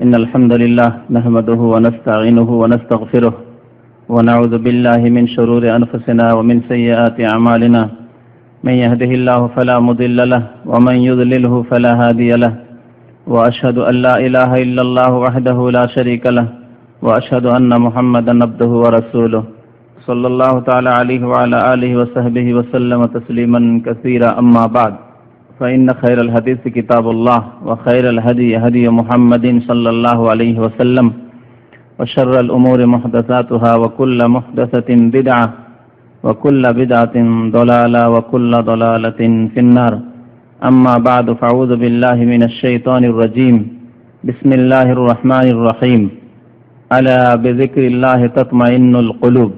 إن الحمد لله نحمده ونستعينه ونستغفره ونعوذ بالله من شرور أنفسنا ومن سيئات أعمالنا من يهده الله فلا مضل له ومن يضلله فلا هادي له وأشهد أن لا إله إلا الله وحده لا شريك له وأشهد أن محمدا عبده ورسوله صلى الله تعالى عليه وعلى آله وصحبه وسلم تسليما كثيرا أما بعد فإن خير الحديث كتاب الله وخير الهدي هدي محمد صلى الله عليه وسلم وشر الأمور محدثاتها وكل محدثة بدعة وكل بدعة ضلالة وكل ضلالة في النار أما بعد فأعوذ بالله من الشيطان الرجيم بسم الله الرحمن الرحيم ألا بذكر الله تطمئن القلوب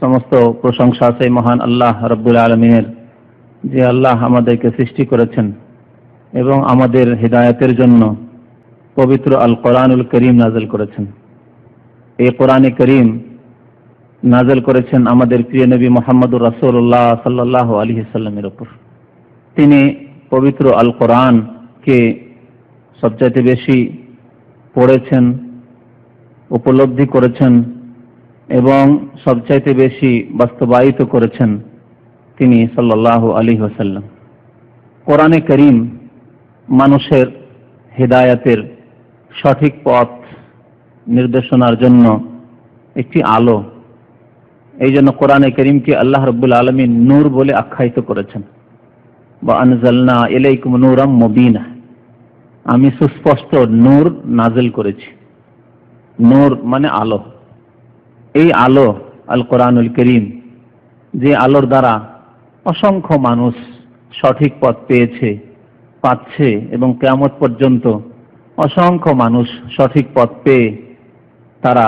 সমস্ত প্রশংসা সেই মহান আল্লাহ রাব্বুল আলামিনের, যে আল্লাহ আমাদেরকে সৃষ্টি করেছেন এবং আমাদের হিদায়াতের জন্য পবিত্র আল কোরআনুল করিম নাযিল করেছেন। এই কোরআনে করিম নাযিল করেছেন আমাদের প্রিয় নবী মুহাম্মদুর রাসূলুল্লাহ সাল্লাল্লাহু আলাইহি সাল্লামের উপর। তিনি পবিত্র আল কোরআনকে সবচাইতে বেশি পড়েছেন, উপলব্ধি করেছেন এবং সবচাইতে বেশি বাস্তবায়িত করেছেন তিনি সাল্লাল্লাহু আলাইহি ওয়াসাল্লাম। কোরআনে করিম মানুষের হিদায়াতের সঠিক পথ নির্দেশনার জন্য একটি আলো। এই জন্য কোরআনে করিমকে আল্লাহ রাব্বুল আলামিন নূর বলে আখ্যায়িত করেছেন। ওয়া আনজালনা ইলাইকুম নূরাম মুবিনা, আমি সুস্পষ্ট নূর নাযিল করেছি। নূর মানে আলো। এই আলো আল কোরআনুল করিম, যে আলোর দ্বারা অসংখ্য মানুষ সঠিক পথ পেয়েছে, পাচ্ছে এবং কিয়ামত পর্যন্ত অসংখ্য মানুষ সঠিক পথ পেয়ে তারা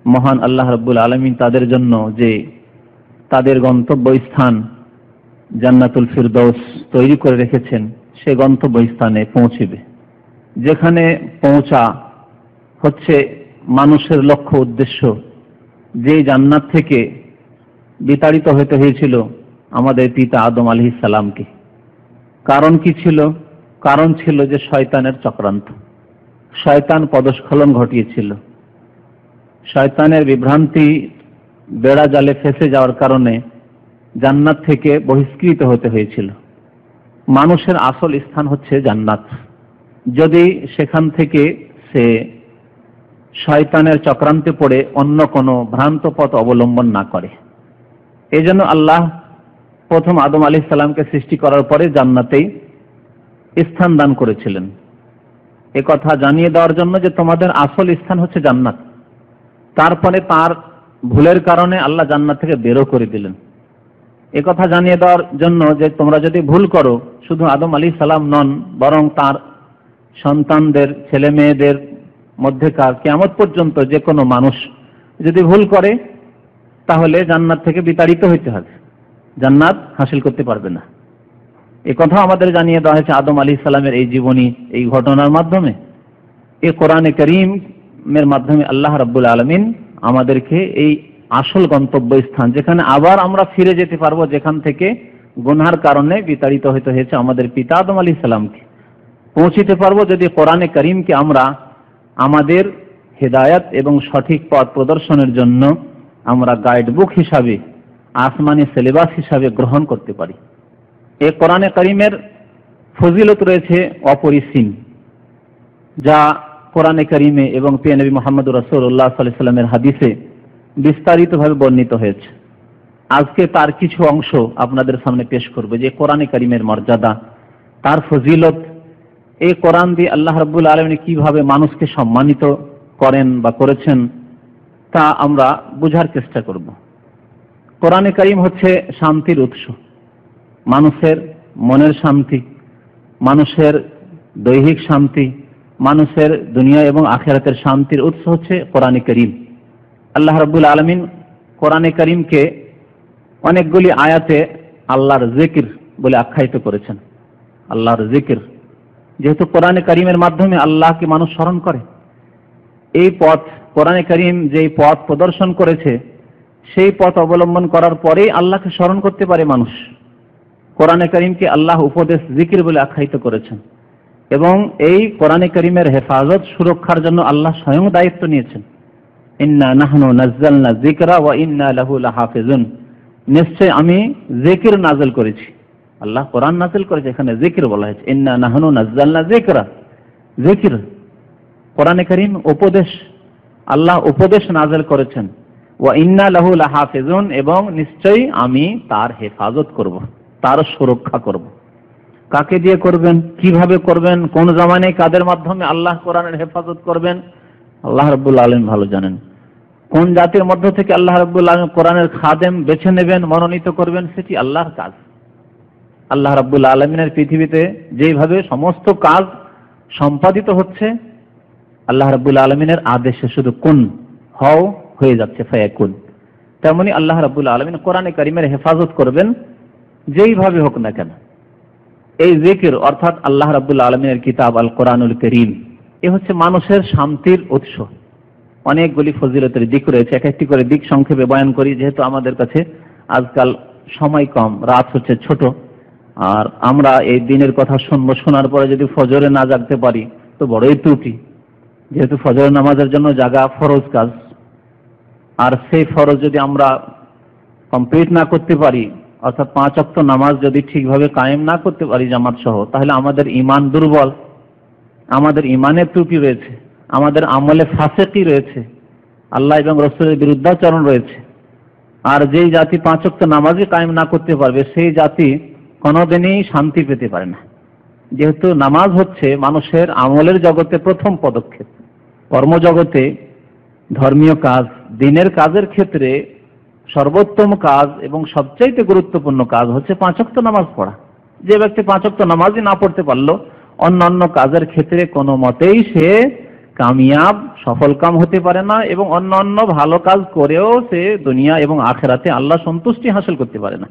মহান আল্লাহ রাব্বুল আলামিন তাদের জন্য যে তাদের গন্তব্যস্থান জান্নাতুল ফিরদৌস তৈরি করে রেখেছেন, সে গন্তব্যস্থানে পৌঁছবে। যেখানে পৌঁছা হচ্ছে মানুষের লক্ষ্য উদ্দেশ্য। যে জান্নাত থেকে বিতাড়িত হতে হয়েছিল আমাদের পিতা আদম আলাইহিস সালামকে, কারণ কি ছিল? কারণ ছিল যে শয়তানের চক্রান্ত। শয়তান পদস্খলন ঘটিয়েছিল। শয়তানের বিভ্রান্তি বেড়া জালে ফেসে যাওয়ার কারণে জান্নাত থেকে বহিষ্কৃত হতে হয়েছিল। মানুষের আসল স্থান হচ্ছে জান্নাত। যদি সেখান থেকে সে শয়তানের চক্রান্তে পড়ে অন্য কোনো ভ্রান্ত পথ অবলম্বন না করে। এই জন্য আল্লাহ প্রথম আদম আলাইহিস সালামকে সৃষ্টি করার পরে জান্নাতেই স্থান দান করেছিলেন, এ কথা জানিয়ে দেওয়ার জন্য যে তোমাদের আসল স্থান হচ্ছে জান্নাত। তারপরে তার ভুলের কারণে আল্লাহ জান্নাত থেকে বেরো করে দিলেন, এ কথা জানিয়ে দেওয়ার জন্য যে তোমরা যদি ভুল করো, শুধু আদম আলাইহিস সালাম নন, বরং তার সন্তানদের, ছেলে মেয়েদের মধ্যেকার কিয়ামত পর্যন্ত যে কোনো মানুষ যদি ভুল করে তাহলে জান্নাত থেকে বিতাড়িত হইতে হবে, জান্নাত হাসিল করতে পারবে না। এই কথা আমাদের জানিয়ে দেওয়া হয়েছে আদম আলাইহিস সালামের এই জীবনী, এই ঘটনার মাধ্যমে। এই কোরআনে কারীমের মাধ্যমে আল্লাহ রাব্বুল আলামিন আমাদেরকে এই আসল গন্তব্যস্থান, যেখানে আবার আমরা ফিরে যেতে পারবো, যেখান থেকে গুনাহের কারণে বিতাড়িত হতে হয়েছে আমাদের পিতা আদম আলাইহিস সালামকে, পৌঁছিতে পারবো যদি কোরআনে কারীমকে আমরা আমাদের হিদায়াত এবং সঠিক পথ প্রদর্শনের জন্য আমরা গাইড বুক হিসাবে, আসমানি সিলেবাস হিসাবে গ্রহণ করতে পারি। এই কোরআনে কারীমের ফজিলত রয়েছে অপরিসীম, যা কোরআনে কারীমে এবং প্রিয় নবী মুহাম্মদুর রাসূলুল্লাহ সাল্লাল্লাহু আলাইহি ওয়াসাল্লামের হাদিসে বিস্তারিতভাবে বর্ণিত হয়েছে। আজকে তার কিছু অংশ আপনাদের সামনে পেশ করব, যে কোরআনে কারীমের মর্যাদা, তার ফজিলত, এই কোরআন দিয়ে আল্লাহ রাব্বুল আলামিন কিভাবে মানুষকে সম্মানিত করেন বা করেছেন তা আমরা বোঝার চেষ্টা করব। কোরআনে কারীম হচ্ছে শান্তির উৎস, মানুষের মনের শান্তি, মানুষের দৈহিক শান্তি, মানুষের দুনিয়া এবং আখিরাতের শান্তির উৎস হচ্ছে কোরআনে কারীম। আল্লাহ রাব্বুল আলামিন কোরআনে কারীমকে অনেকগুলি আয়াতে আল্লাহর জিকির বলে আখ্যায়িত করেছেন। আল্লাহর জিকির, যেহেতু কোরআনে কারীমের মাধ্যমে আল্লাহকে মানুষ স্মরণ করে, এই পথ কোরআনে কারীম যেই পথ প্রদর্শন করেছে, সেই পথ অবলম্বন করার পরেই আল্লাহকে স্মরণ করতে পারে মানুষ। কোরআনে কারীমকে আল্লাহ উপদেশ জিকির বলে আখ্যায়িত করেছেন। এবং এই কোরআনে কারীমের হেফাজত সুরক্ষার জন্য আল্লাহ স্বয়ং দায়িত্ব নিয়েছেন। ইন্না নাহনু নাযালনা যিকরা ওয়া ইন্না লাহু লাহাফিজুন, নিশ্চয় আমি জিকির নাযিল করেছি। আল্লাহ কোরআন নাযিল করেছে, এখানে জিকির বলা হয়েছে। ইন্না নাহনু নাযালনা যিকরা, জিকির কোরআনে কারীম উপদেশ, আল্লাহ উপদেশ নাযিল করেছেন। ওয়া ইন্না লাহু লাহাফিজুন, এবং নিশ্চয়ই আমি তার হেফাজত করব, তার সুরক্ষা করব। কাকে দিয়ে করবেন, কিভাবে করবেন, কোন জামানায় কাদের মাধ্যমে আল্লাহ কোরআনের হেফাজত করবেন, আল্লাহ রাব্বুল আলামিন ভালো জানেন। কোন জাতির মধ্য থেকে আল্লাহ রাব্বুল আলামিন কোরআনের খাদেম বেছে নেবেন, মনোনীত করবেন, সেটি আল্লাহর কাজ। আল্লাহ রাব্বুল আলামিনের পৃথিবীতে যেভাবে সমস্ত কাজ সম্পাদিত হচ্ছে, আল্লাহ রাব্বুল আলামিনের আদেশে শুধু কুন, হও, হয়ে যাচ্ছে, ফায়াকুন। তেমনি আল্লাহ রাব্বুল আলামিন কোরআনে কারীমের হেফাজত করবেন যেইভাবে হোক না কেন। এই জিকির অর্থাৎ আল্লাহ রাব্বুল আলামিনের কিতাব আল কোরআনুল কারীম, এ হচ্ছে মানুষের শান্তির উৎস। অনেকগুলি ফজিলতের দিক রয়েছে, এক একটি করে দিক সংক্ষেপে বয়ান করি, যেহেতু আমাদের কাছে আজকাল সময় কম, রাত হচ্ছে ছোট, আর আমরা এই দিনের কথা শুনবো, শোনার পরে যদি ফজরে না জাগতে পারি তো বড়ই ত্রুটি, যেহেতু ফজর নামাজের জন্য জাগা ফরজ কাজ, আর সেই ফরজ যদি আমরা কমপ্লিট না করতে পারি, অর্থাৎ 5 ওয়াক্ত নামাজ যদি ঠিকভাবে কায়েম না করতে পারি জামাত সহ, তাহলে আমাদের ঈমান দুর্বল, আমাদের ঈমানের ত্রুটি রয়েছে, আমাদের আমলে ফাসিকি রয়েছে, আল্লাহ এবং রাসূলের বিরুদ্ধাচরণ রয়েছে। আর যেই জাতি 5 ওয়াক্ত নামাজই কায়েম না করতে পারবে, সেই জাতি কোনোদিনই শান্তি পেতে পারে না। যেহেতু নামাজ হচ্ছে মানুষের আমলের জগতে প্রথম পদক্ষেপ, কর্মজগতে ধর্মীয় কাজ, দিনের কাজের ক্ষেত্রে সর্বোত্তম কাজ এবং সবচাইতে গুরুত্বপূর্ণ কাজ হচ্ছে 5 ওয়াক্ত নামাজ পড়া। যে ব্যক্তি 5 ওয়াক্ত নামাজই না পড়তে পারলো, অন্যান্য কাজের ক্ষেত্রে কোনো মতেই সে কামিয়াব, সফল কাম হতে পারে না, এবং অন্যান্য ভালো কাজ করেও সে দুনিয়া এবং আখিরাতে আল্লাহ সন্তুষ্টি হাসিল করতে পারে না।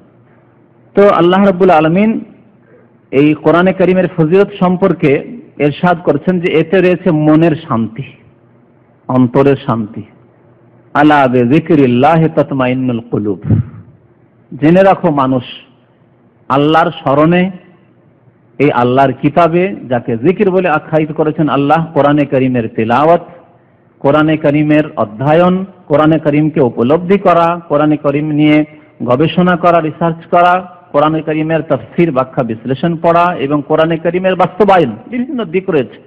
তো আল্লাহ রাব্বুল আলামিন এই কোরআনে কারীমের ফজিলত সম্পর্কে ইরশাদ করেছেন যে এতে রয়েছে মনের শান্তি, অন্তরের শান্তি। আলা বিযিকরিল্লাহি তাতমাইন্নুল কুলুব, জেনে রাখো মানুষ, আল্লাহর স্মরণে, এই আল্লাহর কিতাবে যাকে জিকির বলে আখ্যায়িত করেছেন আল্লাহ, কোরআনে কারীমের তিলাওয়াত, কোরআনে কারীমের অধ্যয়ন, কোরআনে কারীমকে উপলব্ধি করা, কোরআনে কারীম নিয়ে গবেষণা করা, রিসার্চ করা, কোরআনে কারীমের তাফসীর, ব্যাখ্যা, বিশ্লেষণ পড়া, এবং কোরআনে কারীমের বাস্তবায়ন, বিভিন্ন দিক রয়েছে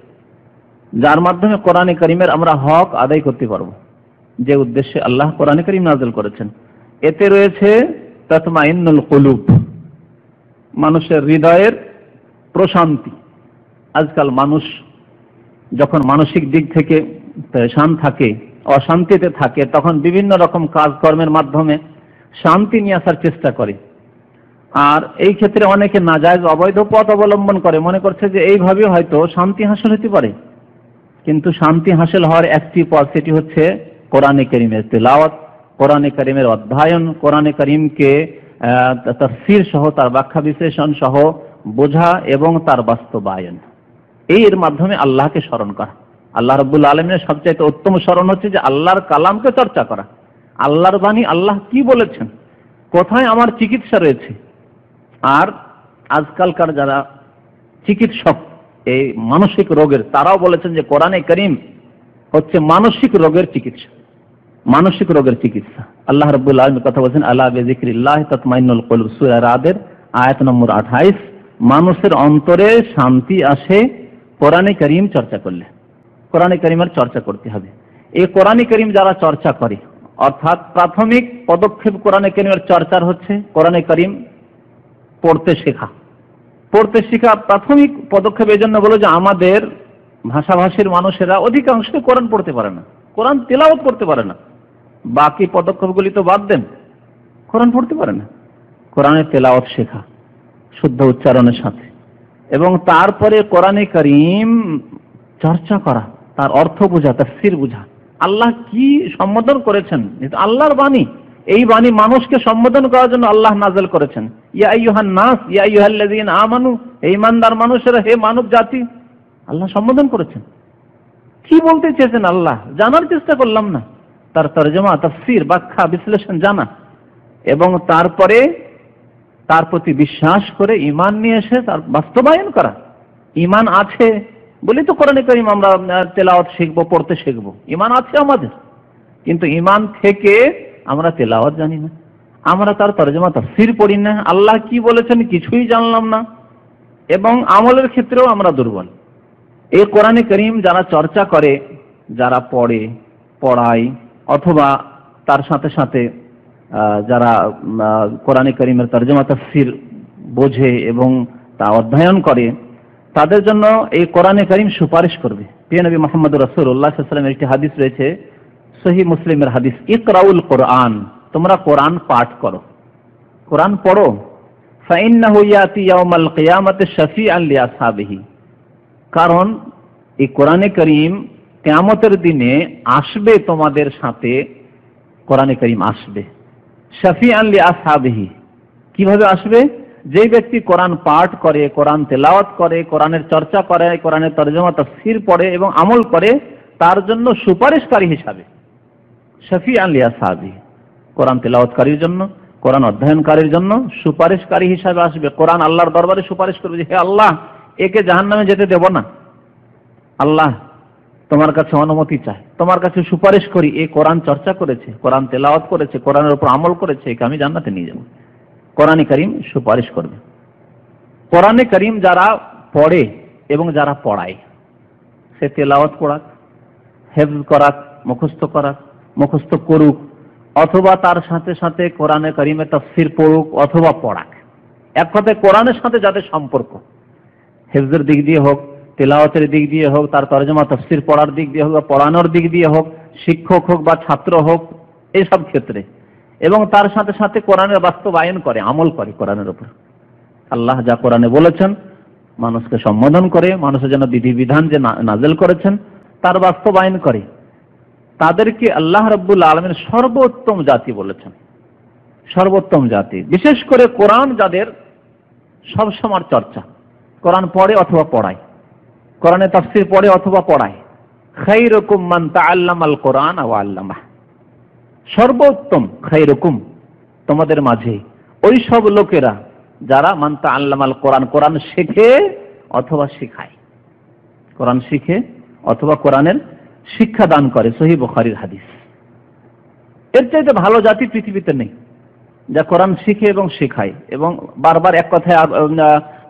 যার মাধ্যমে কোরআনে কারীমের আমরা হক আদায় করতে পারবো, যে উদ্দেশ্যে আল্লাহ কোরআনে কারীম নাযিল করেছেন। এতে রয়েছে তাতমাইন্নুল কুলুব, মানুষের হৃদয়ের প্রশান্তি। আজকাল মানুষ যখন মানসিক দিক থেকে পেরেশান থাকে, অশান্তিতে থাকে, তখন বিভিন্ন রকম কাজকর্মের মাধ্যমে শান্তি নিয়ে আসার চেষ্টা করে। আর এই ক্ষেত্রে অনেকে নাজায়েজ, অবৈধ পথ অবলম্বন করে, মনে করছে যে এইভাবে হয়তো শান্তি হাসিল হতে পারে। কিন্তু শান্তি হাসিল হওয়ার একটি পথ, সেটি হচ্ছে কোরআনে কারীমের তিলাওয়াত, কোরআনে কারীমের অধ্যয়ন, কোরআনে কারীমকে তাফসীর সহ, তার ব্যাখ্যা বিশ্লেষণ সহ বোঝা এবং তার বাস্তবায়ন। এর মাধ্যমে আল্লাহকে স্মরণ করা। আল্লাহ রাব্বুল আলামিনের সবচেয়ে উত্তম স্মরণ হচ্ছে যে আল্লাহর কালামকে চর্চা করা, আল্লাহর বাণী, আল্লাহ কি বলেছেন, কোথায় আমার চিকিৎসা রয়েছে। আর আজকালকার যারা চিকিৎসক এই মানসিক রোগের, তারাও বলেছেন যে কোরআনে কারীম হচ্ছে মানসিক রোগের চিকিৎসা, মানসিক রোগের চিকিৎসা। আল্লাহ রাব্বুল আলামিন কথা বলেছেন আলা বিযিকরিল্লাহি তাতমাইন্নুল কুলুব, সূরা রাদের আয়াত নম্বর 28। মানুষের অন্তরে শান্তি আসে কোরআনে কারীম চর্চা করলে। কোরআনে কারীমের চর্চা করতে হবে। এই কোরআনে কারীম যারা চর্চা করে, অর্থাৎ প্রাথমিক পদক্ষেপ কোরআনে কারীমের চর্চার হচ্ছে কোরআনে কারীম পড়তে শেখা। পড়তে শেখা প্রাথমিক পদক্ষেপ। এই জন্য বলো যে আমাদের ভাষাভাষীর মানুষেরা অধিকাংশ কোরআন পড়তে পারে না, কোরআন তেলাওয়াত করতে পারে না। বাকি পদক্ষেপগুলি তো বাদ দেন, কোরআন পড়তে পারে না। কোরআনের তেলাওয়াত শেখা শুদ্ধ উচ্চারণের সাথে, এবং তারপরে কোরআনে কারীম চর্চা করা, তার অর্থ বোঝা, তাফসীর বোঝা, আল্লাহ কি সম্বোধন করেছেন। আল্লাহর বাণী, এই বাণী মানুষকে সম্বোধন করার জন্য আল্লাহ নাযিল করেছেন। ইয়া আইয়ুহান নাস, ইয়া আইয়ুহাল্লাযীনা আমানু, হে ঈমানদার মানুষেরা, হে মানব জাতি, আল্লাহ সম্বোধন করেছেন। কি বলতে চেয়েছেন আল্লাহ জানার চেষ্টা করলাম না, তার তরজমা, তাফসীর, ব্যাখ্যা, বিশ্লেষণ জানা, এবং তারপরে তার প্রতি বিশ্বাস করে ঈমান নিয়ে এসে তার বাস্তবায়ন করা। ঈমান আছে বলি তো কোরআনে কারীম আমরা তেলাওয়াত শিখবো, পড়তে শিখবো। ঈমান আছে আমাদের, কিন্তু ঈমান থেকে আমরা তেলাওয়াত জানি না, আমরা তার তরজমা তাফসীর পড়ি না, আল্লাহ কি বলেছেন কিছুই জানলাম না, এবং আমলের ক্ষেত্রেও আমরা দুর্বল। এই কোরআনে কারীম যারা চর্চা করে, যারা পড়ে, পড়ায়, অথবা তার সাথে সাথে যারা কোরআনে কারীমের তরজমা তাফসীর বোঝে এবং তা অধ্যয়ন করে, তাদের জন্য এই কোরআনে কারীম সুপারিশ করবে। প্রিয় নবী মুহাম্মদ রাসূলুল্লাহ সাল্লাল্লাহু আলাইহি ওয়াসাল্লামের একটি হাদিস রয়েছে, সহিহ মুসলিমের হাদিস, ইকরাউল কোরআন, তোমরা কোরআন পাঠ করো, কোরআন পড়ো। ফাইন্নাহু ইয়াতি ইয়াউমাল কিয়ামাতি শাফিআন লিআসহাবিহি, কারণ এই কোরআনে কারীম কিয়ামতের দিনে আসবে তোমাদের সাথে, কোরআনে কারীম আসবে শাফিআন লিআসহাবিহি। কিভাবে আসবে? যে ব্যক্তি কোরআন পাঠ করে, কোরআন তেলাওয়াত করে, কোরআনের চর্চা করে, কোরআনের তরজমা তাফসীর পড়ে এবং আমল করে, তার জন্য সুপারিশকারী হিসাবে। শাফিআন লিআসহাবিহি, কোরআন তেলাওয়াতকারীর জন্য, কোরআন অধ্যয়নকারীর জন্য সুপারিশকারী হিসাবে আসবে। কোরআন আল্লাহর দরবারে সুপারিশ করবে যে, হে আল্লাহ, একে জাহান্নামে যেতে দেব না, আল্লাহ তোমার কাছে অনুমতি চাই, তোমার কাছে সুপারিশ করি, এই কোরআন চর্চা করেছে, কোরআন তেলাওয়াত করেছে, কোরআনের উপর আমল করেছে, একে আমি জান্নাতে নিয়ে যাব। কোরআনে কারীম সুপারিশ করবে। কোরআনে কারীম যারা পড়ে এবং যারা পড়ায়, সে তেলাওয়াত করাক, হেফজ করাক, মুখস্থ করুক, অথবা তার সাথে সাথে কোরআনে কারীমের তাফসীর পড়ুক অথবা পড়াক, এক কথায় কোরআনের সাথে যাদের সম্পর্ক, হেফজের দিক দিয়ে হোক, তেলাওয়াতের দিক দিয়ে হোক, তার তরজমা তাফসীর পড়ার দিক দিয়ে হোক, বা পড়ানোর দিক দিয়ে হোক, শিক্ষক হোক বা ছাত্র হোক, এইসব ক্ষেত্রে, এবং তার সাথে সাথে কোরআনের বাস্তবায়ন করে, আমল করে কোরআনের উপর। আল্লাহ যা কোরআনে বলেছেন মানুষকে সম্বোধন করে, মানুষের জন্য বিধিবিধান যে নাযিল করেছেন তার বাস্তবায়ন করে, তাদেরকে আল্লাহ রাব্বুল আলামিন সর্বোত্তম জাতি বলেছেন। সর্বোত্তম জাতি, বিশেষ করে কোরআন যাদের সবসময় চর্চা, কোরআন পড়ে অথবা পড়ায়, কোরআনে তাফসীর পড়ে অথবা পড়ায়। খায়রুকুম মান তাআল্লামাল কোরআন ওয়া আল্লামাহ, সর্বোত্তম খায়রুকুম, তোমাদের মাঝে ওই সব লোকেরা যারা মান তাআল্লামাল কোরআন, কোরআন শেখে অথবা শেখায়, কোরআন শিখে অথবা কোরআনের শিক্ষা দান করে। সহিহ বুখারীর হাদিস। এর চাইতে ভালো জাতি পৃথিবীতে নেই, যা কোরআন শিখে এবং শেখায়। এবং বারবার এক কথায়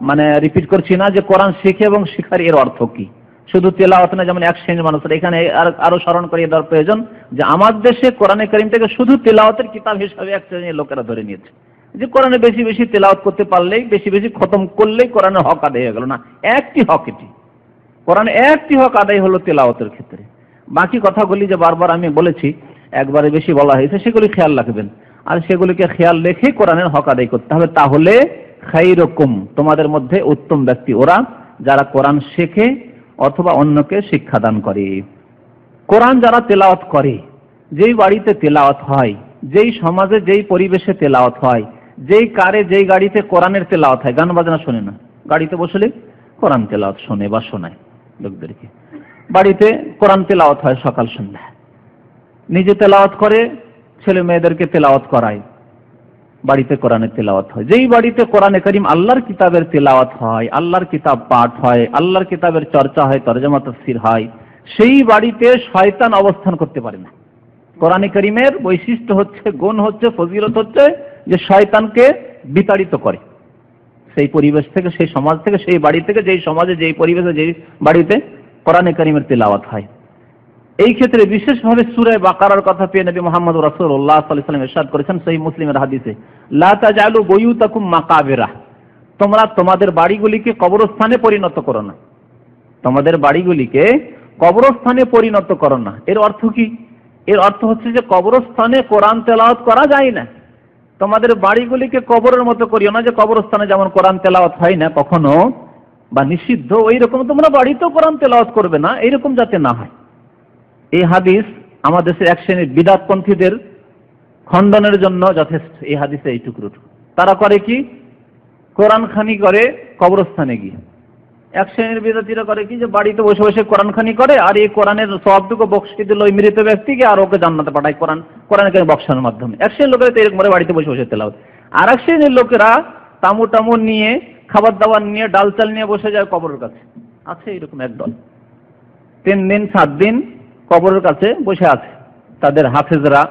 মানে রিপিট করছি না যে কোরআন শিখে এবং শেখার এর অর্থ কি, শুধু তেলাওয়াত না, যেমন এক শ্রেণীর মানুষের এখানে আরো স্মরণ করিয়ে দেওয়ার প্রয়োজন যে আমার দেশে কোরআনে কারীমটাকে শুধু তেলাওয়াতের কিতাব হিসাবে এক শ্রেণীর লোকেরা ধরে নিয়েছে, যে কোরআনে বেশি বেশি তেলাওয়াত করতে পারলেই, বেশি বেশি খতম করলেই কোরআনের হক আদায় হয়ে গেল। না, একটি হক, এটি কোরআনে একটি হক আদায় হলো তেলাওয়াতের ক্ষেত্রে। বাকি কথাগুলি যে বারবার আমি বলেছি, একবারে বেশি বলা হয়েছে, সেগুলি খেয়াল রাখবেন, আর সেগুলিকে খেয়াল রেখে কোরআনের হক আদায় করতে হবে। তাহলে খায়রুকুম, তোমাদের মধ্যে উত্তম ব্যক্তি ওরা যারা কোরআন শেখে অথবা অন্যকে শিক্ষাদান করে। কোরআন যারা তেলাওয়াত করে, যেই বাড়িতে তেলাওয়াত হয়, যেই সমাজে যেই পরিবেশে তেলাওয়াত হয়, যেই কারে যেই গাড়িতে কোরআনের তেলাওয়াত হয়, গান বাজনা শোনে না, গাড়িতে বসলে কোরআন তেলাওয়াত শোনে বা শোনায় লোকদেরকে। বাড়িতে কোরআন তেলাওয়াত হয় সকাল সন্ধ্যা, নিজে তেলাওয়াত করে, ছেলে মেয়েদেরকে তেলাওয়াত করায়, বাড়িতে কোরআনের তেলাওয়াত হয়। যেই বাড়িতে কোরআনে কারীম আল্লাহর কিতাবের তেলাওয়াত হয়, আল্লাহর কিতাব পাঠ হয়, আল্লাহর কিতাবের চর্চা হয়, তরজমা তাফসীর হয়, সেই বাড়িতে শয়তান অবস্থান করতে পারে না। কোরআনে কারীমের বৈশিষ্ট্য হচ্ছে, গুণ হচ্ছে, ফজিলত হচ্ছে যে শয়তানকে বিতাড়িত করে সেই পরিবেশ থেকে, সেই সমাজ থেকে, সেই বাড়ি থেকে, যেই সমাজে, যেই পরিবেশে, যেই বাড়িতে কোরআনে কারীমের তেলাওয়াত হয়। এই ক্ষেত্রে বিশেষভাবে সূরা বাকারার কথা পেয়ে নবী মুহাম্মদ রাসূলুল্লাহ সাল্লাল্লাহু আলাইহি ওয়াসাল্লাম ইরশাদ করেছেন সহিহ মুসলিমের হাদিসে, লা তাজালু বুয়ুতাকুম মাকাবিরা, তোমরা তোমাদের বাড়িগুলিকে কবরস্থানে পরিণত করো না, তোমাদের বাড়িগুলিকে কবরস্থানে পরিণত করো না। এর অর্থ কি? এর অর্থ হচ্ছে যে কবরস্থানে কোরআন তেলাওয়াত করা যায় না, তোমাদের বাড়িগুলিকে কবরের মতো করিও না, যে কবরস্থানে যেমন কোরআন তেলাওয়াত হয় না কখনো বা নিষিদ্ধ, ওই রকম তোমরা বাড়িতেও কোরআন তেলাওয়াত করবে না, এইরকম যাতে না হয়। এই হাদিস আমাদের দেশের এক শ্রেণীর বিদআতপন্থীদের খণ্ডনের জন্য যথেষ্ট। এই হাদিসে এই টুকরো তারা করে কি, কোরআন খানি করে কবরস্থানে গিয়ে। এক শ্রেণীর বিদআতীরা করে কি, যে বাড়িতে বসে বসে কোরআন খানি করে, আর এই কোরআনের সওয়াবটুকু বকশিয়ে দিল ওই মৃত ব্যক্তিকে, আর ওকে জান্নাতে পাঠায় কোরআনকে বক্সানোর মাধ্যমে। এক শ্রেণীর লোকেরা তো এরকম করে বাড়িতে বসে বসে তেলাওয়াত। আর এক শ্রেণীর লোকেরা তামু টামু নিয়ে খাবার দাবার নিয়ে ডাল চাল নিয়ে বসে যায় কবরের কাছে। আছে এরকম একদল, 3 দিন 7 দিন কবরের কাছে বসে আছে তাদের হাফেজরা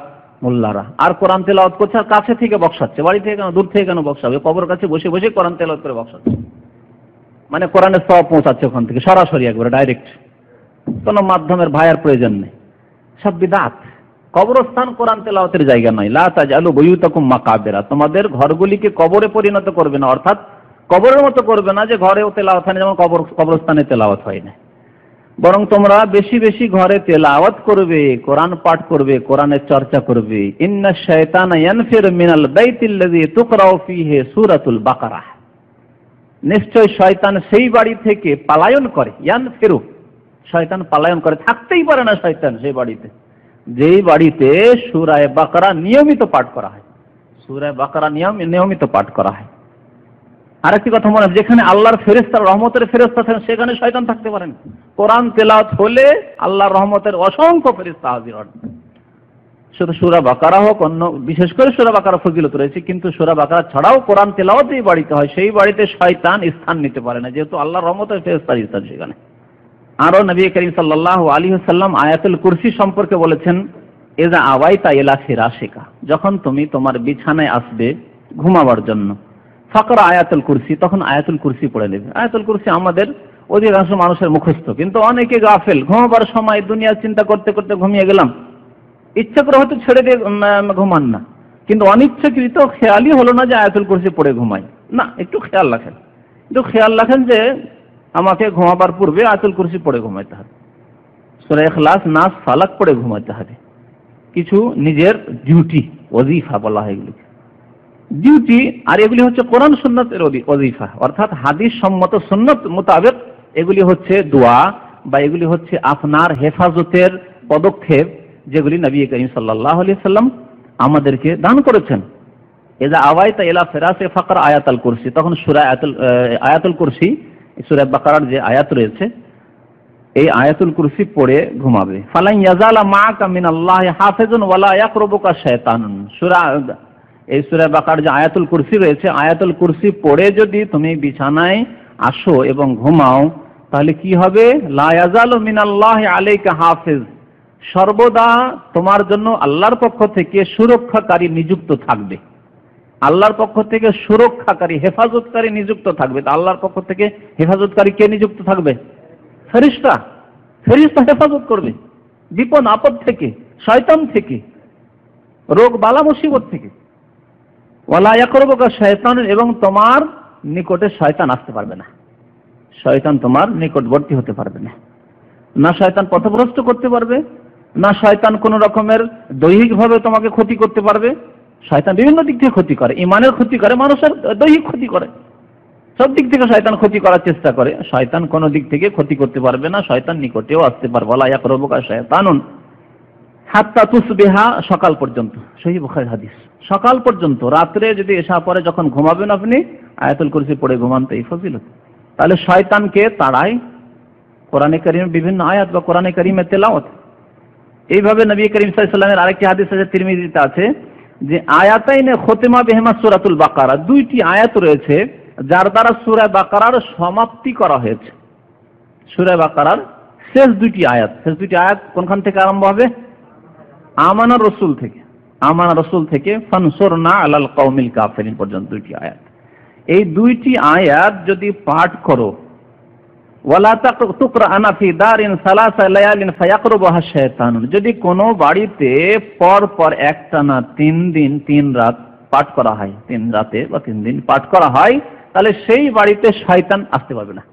মোল্লারা, আর কোরআন তেলাওয়াত করছে, আর কাছে থেকে বক্সাচ্ছে। বাড়ি থেকে কেন, দূর থেকে কেন বক্সাবে? কবরের কাছে বসে বসে কোরআন তেলাওয়াত করে বক্সাচ্ছে, মানে কোরআনের সওয়াব পৌঁছাচ্ছে ওখান থেকে সরাসরি, একবারে ডাইরেক্ট, কোনো মাধ্যমের ভাইয়ার প্রয়োজন নেই। সব বিদআত। কবরস্থান কোরআন তেলাওয়াতের জায়গা নয়। লা তাজআলু বুয়ুতাকুম মাকাবিরা, তোমাদের ঘরগুলিকে কবরে পরিণত করবে না, অর্থাৎ কবরের মতো করবে না যে ঘরেও তেলাওয়াত হয় না, যেমন কবরস্থানে তেলাওয়াত হয় না। বরং তোমরা বেশি বেশি ঘরে তেলাওয়াত করবে, কোরআন পাঠ করবে, কোরআনের চর্চা করবে। ইন্নাশ শায়তানা ইয়ানফিরু মিনাল বাইতিল্লাযী তুকরাউ ফীহি সূরাতুল বাকারাহ, নিশ্চয় শয়তান সেই বাড়ি থেকে পলায়ন করে। ইয়ানফিরু, শয়তান পলায়ন করে, থাকতেই পারে না শয়তান সেই বাড়িতে যেই বাড়িতে সূরা বাকারা নিয়মিত পাঠ করা হয়। সূরা বাকারা নিয়মিত পাঠ করা হয়। আরেকটি কথা মনে, যেখানে আল্লাহর ফেরেশতা, রহমতের ফেরেশতা থাকেন, সেখানে শয়তান থাকতে পারেন। কোরআন তেলাওয়াত হলে আল্লাহর রহমতের অসংখ্য ফেরেশতা হাজির হন। শুধু সূরা বাকারা হোক, অন্য বিশেষ করে সূরা বাকারা ফজিলত রয়েছে, কিন্তু সূরা বাকারা ছাড়াও কোরআন তেলাওয়াত যেই বাড়িতে হয় সেই বাড়িতে শয়তান স্থান নিতে পারে না, যেহেতু আল্লাহর রহমতের ফেরেশতার স্থান সেখানে। আরো নবী করিম সাল্লাল্লাহু আলাইহি ওয়াসাল্লাম আয়াতুল কুরসি সম্পর্কে বলেছেন, ইযা আওয়াইতা ইলা ফিরাশিকা, যখন তুমি তোমার বিছানায় আসবে ঘুমাবার জন্য, ফাকরা আয়াতুল কুরসি, তখন আয়াতুল কুরসি পড়ে নেবে। আয়াতুল কুরসি আমাদের অধিকাংশ মানুষের মুখস্থ, কিন্তু অনেকে গাফেল, ঘুমাবার সময় দুনিয়ার চিন্তা করতে করতে ঘুমিয়ে গেলাম, ইচ্ছা করে হয়তো ছেড়ে দিয়ে ঘুমান না, কিন্তু অনিচ্ছাকৃত খেয়ালই হলো না যে আয়াতুল কুরসি পড়ে ঘুমাই না। একটু খেয়াল রাখেন যে আমাকে ঘুমাবার পূর্বে আয়াতুল কুরসি পড়ে ঘুমাইতে হবে, সূরা ইখলাস, নাস, ফালাক পড়ে ঘুমাইতে হবে। কিছু নিজের ডিউটি, ওয়াজিফা বলা হয় এগুলোকে, ডিউটি। আর এগুলি হচ্ছে কোরআন সুন্নতের ওয়াজিফা, অর্থাৎ হাদিস সম্মত সুন্নত মোতাবেক এগুলি হচ্ছে দোয়া, বা এগুলি হচ্ছে আপনার হেফাজতের পদক্ষেপ, যেগুলি নবী করিম সাল্লাল্লাহু আলাইহি সাল্লাম আমাদেরকে দান করেছেন। ইযা আওয়াইতা ইলা ফিরাশি ফাকরা আয়াতুল কুরসি, তখন সূরা আয়াতুল কুরসি, সূরা বাকারার যে আয়াত রয়েছে, এই আয়াতুল কুরসি পড়ে ঘুমাবে। ফালান ইয়াজালা মাআকা মিনাল্লাহি হাফিজুন ওয়ালা ইয়াকরুবুকা শায়তানুন, এই সূরা বাকারার যে আয়াতুল কুরসি রয়েছে, আয়াতুল কুরসি পড়ে যদি তুমি বিছানায় আসো এবং ঘুমাও, তাহলে কি হবে? লা ইয়াজালু মিনাল্লাহি আলাইকা হাফিজ, সর্বদা তোমার জন্য আল্লাহর পক্ষ থেকে সুরক্ষাকারী নিযুক্ত থাকবে। আল্লাহর পক্ষ থেকে সুরক্ষাকারী, হেফাজতকারী নিযুক্ত থাকবে। তা আল্লাহর পক্ষ থেকে হেফাজতকারী কে নিযুক্ত থাকবে? ফেরেশতা। ফেরেশতা হেফাজত করবে বিপদ আপদ থেকে, শয়তান থেকে, রোগ বালা মুসিবত থেকে। ওয়ালা ইয়াকরুবুকা শায়তান, এবং তোমার নিকটে শয়তান আসতে পারবে না, শয়তান তোমার নিকটবর্তী হতে পারবে না। না শয়তান পথভ্রষ্ট করতে পারবে, না শয়তান কোন রকমের দৈহিকভাবে তোমাকে ক্ষতি করতে পারবে। শয়তান বিভিন্ন দিক থেকে ক্ষতি করে, ইমানের ক্ষতি করে, মানুষের দৈহিক ক্ষতি করে, সব দিক থেকে শয়তান ক্ষতি করার চেষ্টা করে। শয়তান কোন দিক থেকে ক্ষতি করতে পারবে না, শয়তান নিকটেও আসতে পারবে। ওয়ালা ইয়াকরুবুকা শায়তানুন হাত্তা তুসবিহা, সকাল পর্যন্ত। সহিহ বুখারীর হাদিস। সকাল পর্যন্ত, রাত্রে যদি এশা পরে যখন ঘুমাবেন আপনি আয়াতুল কুরসি পড়ে ঘুমান, তো এই ফজিলত। তাহলে শয়তানকে তাড়ায় কোরআনে কারীমের বিভিন্ন আয়াত বা কোরআনে কারীমের তেলাওয়াত। এইভাবে নবী করিম সাল্লাল্লাহু আলাইহি ওয়াসাল্লামের আরেকটি হাদিস আছে, তিরমিজিতে আছে, যে আয়াতাইনে খতিমা বিহিমা সূরাতুল বাকারা, দুইটি আয়াত রয়েছে যার দ্বারা সূরা বাকারার সমাপ্তি করা হয়েছে। সূরা বাকারার শেষ দুইটি আয়াত কোনখান থেকে আরম্ভ হবে? আমানা রাসূল থেকে, আমানা রাসূল থেকে ফানসুরনা আলাল কওমিল কাফিরিন পর্যন্ত দুইটি আয়াত। এই দুইটি আয়াত যদি পাঠ করো, ওয়ালা তুকরাআনা ফি দারিন সালাসা লায়ালিন ফায়াকরুবুহা শায়তানুন, যদি কোনো বাড়িতে পর পর একটানা 3 দিন 3 রাত পাঠ করা হয়, 3 রাতে বা 3 দিন পাঠ করা হয়, তাহলে সেই বাড়িতে শয়তান আসতে পারবে না।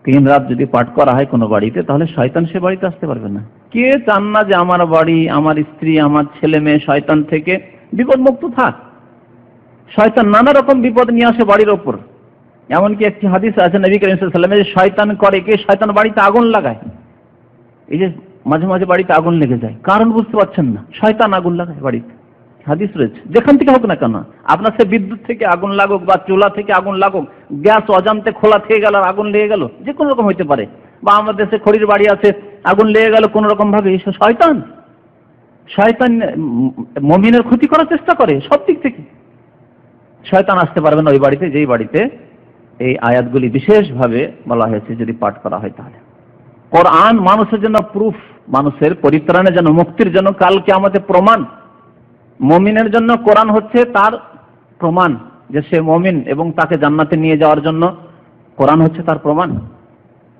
3 রাত যদি পাঠ করা হয় কোনো বাড়িতে, তাহলে শয়তান সে বাড়িতে আসতে পারবে না। কে চান না যে আমার বাড়ি, আমার স্ত্রী, আমার ছেলে মেয়ে শয়তান থেকে বিপদমুক্ত থাক? শয়তান নানা রকম বিপদ নিয়ে আসে বাড়ির ওপর। এমনকি একটি হাদিস আছে নবী করিম সাল্লাল্লাহু আলাইহি ওয়াসাল্লাম, যে শয়তান করে কি, শয়তান বাড়িতে আগুন লাগায়। এই যে মাঝে মাঝে বাড়িতে আগুন লেগে যায়, কারণ বুঝতে পারছেন না, শয়তান আগুন লাগায় বাড়িতে। হাদিস রয়েছে, যেখান থেকে হোক না কেন, আপনার সে বিদ্যুৎ থেকে আগুন লাগুক বা চুলা থেকে আগুন লাগুক, গ্যাস অজান্তে খোলা থেকে গেল আর আগুন লেগে গেল, যে কোনো রকম হইতে পারে, বা আমাদের দেশে খড়ির বাড়ি আছে, আগুন লেগে গেল কোনো রকম ভাবে, শয়তান মুমিনের ক্ষতি করার চেষ্টা করে সব দিক থেকে। শয়তান আসতে পারবে না ওই বাড়িতে যেই বাড়িতে এই আয়াতগুলি বিশেষভাবে বলা হয়েছে যদি পাঠ করা হয় তাহলে। কোরআন মানুষের জন্য প্রুফ, মানুষের পরিত্রাণের জন্য, মুক্তির জন্য, কাল কিয়ামতে প্রমাণ। মুমিনের জন্য কোরআন হচ্ছে তার প্রমাণ যে সে মুমিন এবং তাকে জান্নাতে নিয়ে যাওয়ার জন্য কোরআন হচ্ছে তার প্রমাণ,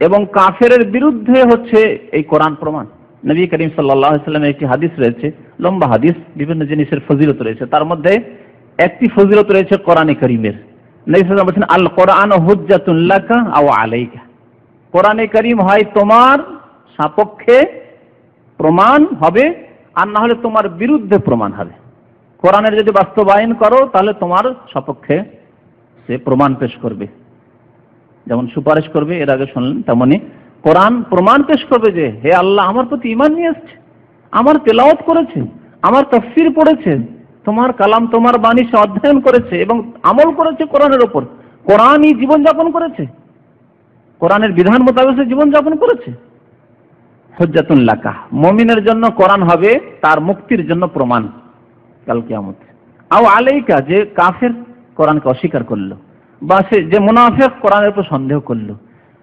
এবং কাফেরের বিরুদ্ধে হচ্ছে এই কোরআন প্রমাণ। নবী করিম সাল্লাল্লাহু আলাইহি ওয়াসাল্লামের একটি হাদিস রয়েছে, লম্বা হাদিস, বিভিন্ন জিনিসের ফজিলত রয়েছে, তার মধ্যে একটি ফজিলত রয়েছে কোরআনে কারীমের। নবী সাল্লাল্লাহু আলাইহি ওয়াসাল্লাম বলেছেন, আল কোরআন হুজ্জাতুন লাকা আও আলাইকা। কোরআনে কারীম হয় তোমার সপক্ষে প্রমাণ হবে, আর না হলে তোমার বিরুদ্ধে প্রমাণ হবে। কোরআনের যদি বাস্তবায়ন করো তাহলে তোমার সপক্ষে সে প্রমাণ পেশ করবে, যেমন সুপারিশ করবে, এর আগে শুনলেন, তেমনি কোরআন প্রমাণ পেশ করবে যে হে আল্লাহ আমার প্রতি ঈমান নিয়ে এসেছে, আমার তেলাওয়াত করেছে, আমার তাফসীর পড়েছে, তোমার কালাম, তোমার বাণী সে অধ্যয়ন করেছে এবং আমল করেছে কোরআনের ওপর, কোরআনই জীবনযাপন করেছে, কোরআনের বিধান মোতাবেক সে জীবনযাপন করেছে। হুজ্জাতুন লাকা, মুমিনের জন্য কোরআন হবে তার মুক্তির জন্য প্রমাণ কাল কিয়ামতে। আও আলাইকা, যে কাফের কোরআনকে অস্বীকার করলো, বা সে যে মুনাফিক কোরআনের উপর সন্দেহ করলো,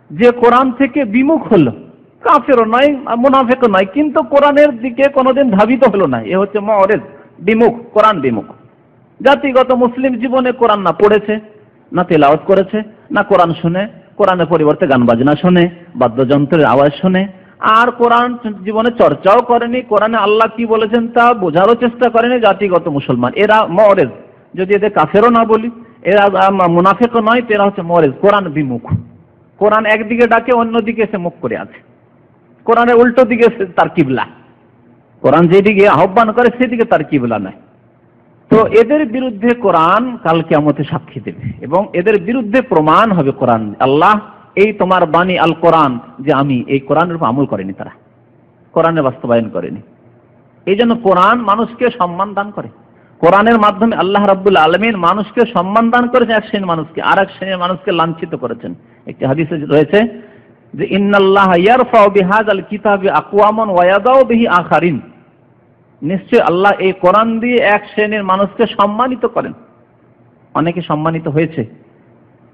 যে কোরআন থেকে বিমুখ হলো, কাফেরও নয় মুনাফিকও নয়, কিন্তু কোরআনের দিকে কোনোদিন ধাবিত হলো না, এ হচ্ছে মুরিদ, বিমুখ, কোরআন বিমুখ। জাতিগত মুসলিম জীবনে কোরআন না পড়েছে, না তেলাওয়াত করেছে, না কোরআন শুনে, কোরআনের পরিবর্তে গান বাজনা শোনে, বাদ্যযন্ত্রের আওয়াজ শোনে, আর কোরআন জীবনে চর্চাও করেনি, কোরআনে আল্লাহ কি বলেছেন তা বোঝারও চেষ্টা করেনি জাতিগত মুসলমান, এরা মুরিদ। যদি এদের কাফেরও না বলি, এরা মুনাফিকও নয়, এরা হচ্ছে মুরিদ, কোরআন বিমুখ। কোরআন একদিকে ডাকে, অন্যদিকে সে মুখ করে আছে, কোরআনের উল্টো দিকে তার কিবলা, কোরআন যেদিকে আহ্বান করে সেদিকে তার কিবলা নাই। তো এদের বিরুদ্ধে কোরআন কাল কিয়ামতে সাক্ষী দেবে এবং এদের বিরুদ্ধে প্রমাণ হবে কোরআন, আল্লাহ এই তোমার বাণী আল কোরআন, যে আমি এই কোরআনের উপর আমল করেনি, তারা কোরআনের বাস্তবায়ন করেনি। এই জন্য কোরআন মানুষকে সম্মান দান করে, কোরআনের মাধ্যমে আল্লাহ রাব্বুল আলামিন মানুষকে সম্মান দান করেছেন, এক শ্রেণীর মানুষকে আর এক শ্রেণীর মানুষকে লাঞ্ছিত করেছেন। একটি হাদিসে রয়েছে যে ইন্নাল্লাহা ইয়ারফাউ বিহাযাল কিতাবি আকওয়ামান ওয়া ইয়াদাউ বিহি আখারিন, নিশ্চয় আল্লাহ এই কোরআন দিয়ে এক শ্রেণীর মানুষকে সম্মানিত করেন। অনেকে সম্মানিত হয়েছে,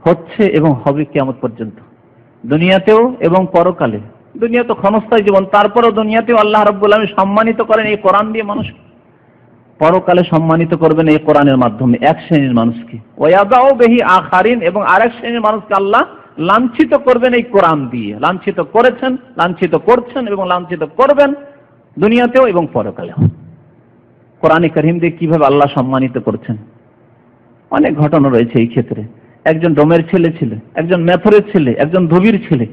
হচ্ছে এবং হবে কিয়ামত পর্যন্ত, দুনিয়াতেও এবং পরকালে। দুনিয়া তো ক্ষণস্থায়ী জীবন, তারপরেও দুনিয়াতেও আল্লাহ রাব্বুল আলামিন সম্মানিত করেন এই কোরআন দিয়ে মানুষ, পরকালে সম্মানিত করবেন এই কোরআনের মাধ্যমে এক শ্রেণীর মানুষকে। ওয়া ইয়াদাউ বিহি আখারিন, এবং আরেক শ্রেণীর মানুষকে আল্লাহ লাঞ্ছিত করবেন এই কোরআন দিয়ে। লাঞ্ছিত করেছেন, লাঞ্ছিত করছেন এবং লাঞ্ছিত করবেন দুনিয়াতেও এবং পরকালেও। কোরআনে কারীম দিয়ে কিভাবে আল্লাহ সম্মানিত করছেন অনেক ঘটনা রয়েছে এই ক্ষেত্রে। একজন ডোমের ছেলে ছিল, একজন মেথরের ছেলে, একজন ধোবির ছেলে,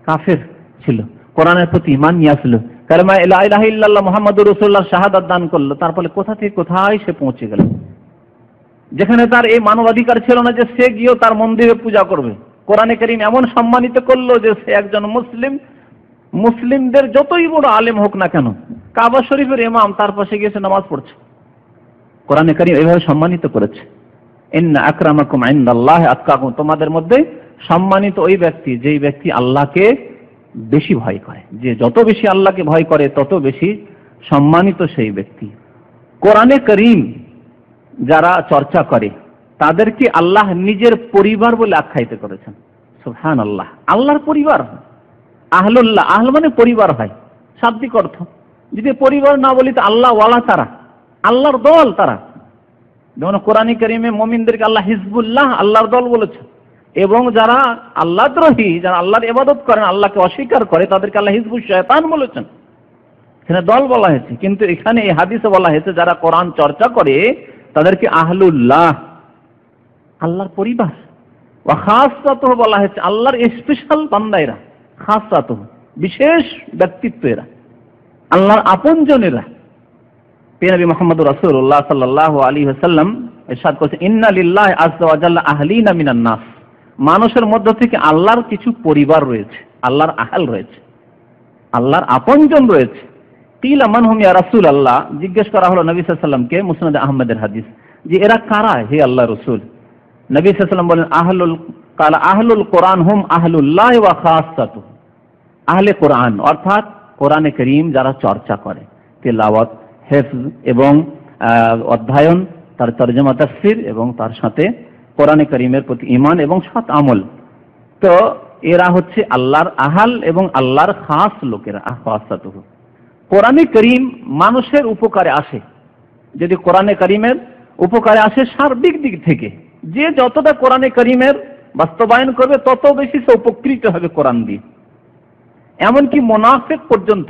কাফের ছিল, কোরআনের প্রতি ঈমান নিয়ে আসলো, কালেমা লা ইলাহা ইল্লাল্লাহ মুহাম্মাদুর রাসূলুল্লাহ শাহাদাত দান করলো, তারপরে কোথা থেকে কোথায় সে পৌঁছে গেল, যেখানে তার এই মানবাধিকার ছিল না যে সে গিয়েও তার মন্দিরে পূজা করবে। কোরআনে কারীম এমন সম্মানিত করলো যে সে একজন মুসলিম, মুসলিমদের যতই বড় আলেম হোক না কেন, কাবা শরীফের ইমাম, তার পাশে গিয়ে সে নামাজ পড়ছে। কোরআনে কারীম এইভাবে সম্মানিত করেছে, ইন্না আকরামাকুম ইনদাল্লাহি আতকাকুম, তোমাদের মধ্যে সম্মানিত ওই ব্যক্তি যেই ব্যক্তি আল্লাহকে বেশি ভয় করে, যে যত বেশি আল্লাহকে ভয় করে তত বেশি সম্মানিত সেই ব্যক্তি। কোরআনে কারীম যারা চর্চা করে তাদেরকে আল্লাহ নিজের পরিবার বলে আখ্যায়িত করেছেন। সুবহানাল্লাহ, আল্লাহর পরিবার, আহলুল্লাহ, আহল মানে পরিবার হয় শাব্দিক অর্থ। যদি পরিবার না বলি তো আল্লাহ ওয়ালা, তারা আল্লাহর দল, তারা যেমন কোরআনে কারীমে মুমিনদেরকে আল্লাহ হিজবুল্লাহ, আল্লাহর দল বলেছে, এবং যারা আল্লাহদ্রোহী, যারা আল্লাহর ইবাদত করেন, আল্লাহকে অস্বীকার করে, তাদেরকে আল্লাহ হিজবুশ শয়তান বলেছেন। এখানে দল বলা হয়েছে, কিন্তু এখানে এই হাদিসে বলা হয়েছে যারা কোরআন চর্চা করে তাদেরকে আহলুল্লাহ, আল্লাহর পরিবার। ওয়া খাসসাতুহু বলা হয়েছে আল্লাহর স্পেশাল বান্দা এরা, খাসসাতুহু বিশেষ ব্যক্তিত্ব এরা, আল্লাহর আপনজনেরা। নবী মুহাম্মদুর রাসূলুল্লাহ সাল্লাল্লাহু আলাইহি ওয়াসাল্লাম ইরশাদ করেছেন, ইন্না লিল্লাহি আযজা ওয়া জাল্লা আহলিনা মিনান নাস, মানুষের মধ্য থেকে আল্লাহর কিছু পরিবার রয়েছে, আল্লাহর আহল রয়েছে, আল্লাহর আপনজন রয়েছে। কিলা মান হুম ইয়া রাসূলুল্লাহ, জিজ্ঞেস করা হলো নবী সাল্লাল্লাহু আলাইহি ওয়াসাল্লামকে, মুসনাদ আহমদের হাদিস, যে এরা কারা হে আল্লাহর রাসূল? নবী সাল্লাল্লাহু আলাইহি ওয়াসাল্লাম বলেন, আহলুল কোরআন হুম আহলুল্লাহ ওয়া খাসসাতুহু, আহলে কোরআন অর্থাৎ কোরআনে কারীম যারা চর্চা করে, তেলাওয়াত, হেফজ এবং অধ্যয়ন, তার তরজমা তাফসীর এবং তার সাথে কোরআনে কারীমের প্রতি ঈমান এবং সৎ আমল। তো এরা হচ্ছে আল্লাহর আহাল এবং আল্লাহর খাস লোকেরা। খাসাতুহু, কোরআনে কারীম মানুষের উপকারে আসে। যদি কোরআনে কারীমের উপকারে আসে সার্বিক দিক থেকে, যে যতটা কোরআনে কারীমের বাস্তবায়ন করবে তত বেশি সে উপকৃত হবে কোরআন দিয়ে। এমনকি মুনাফিক পর্যন্ত,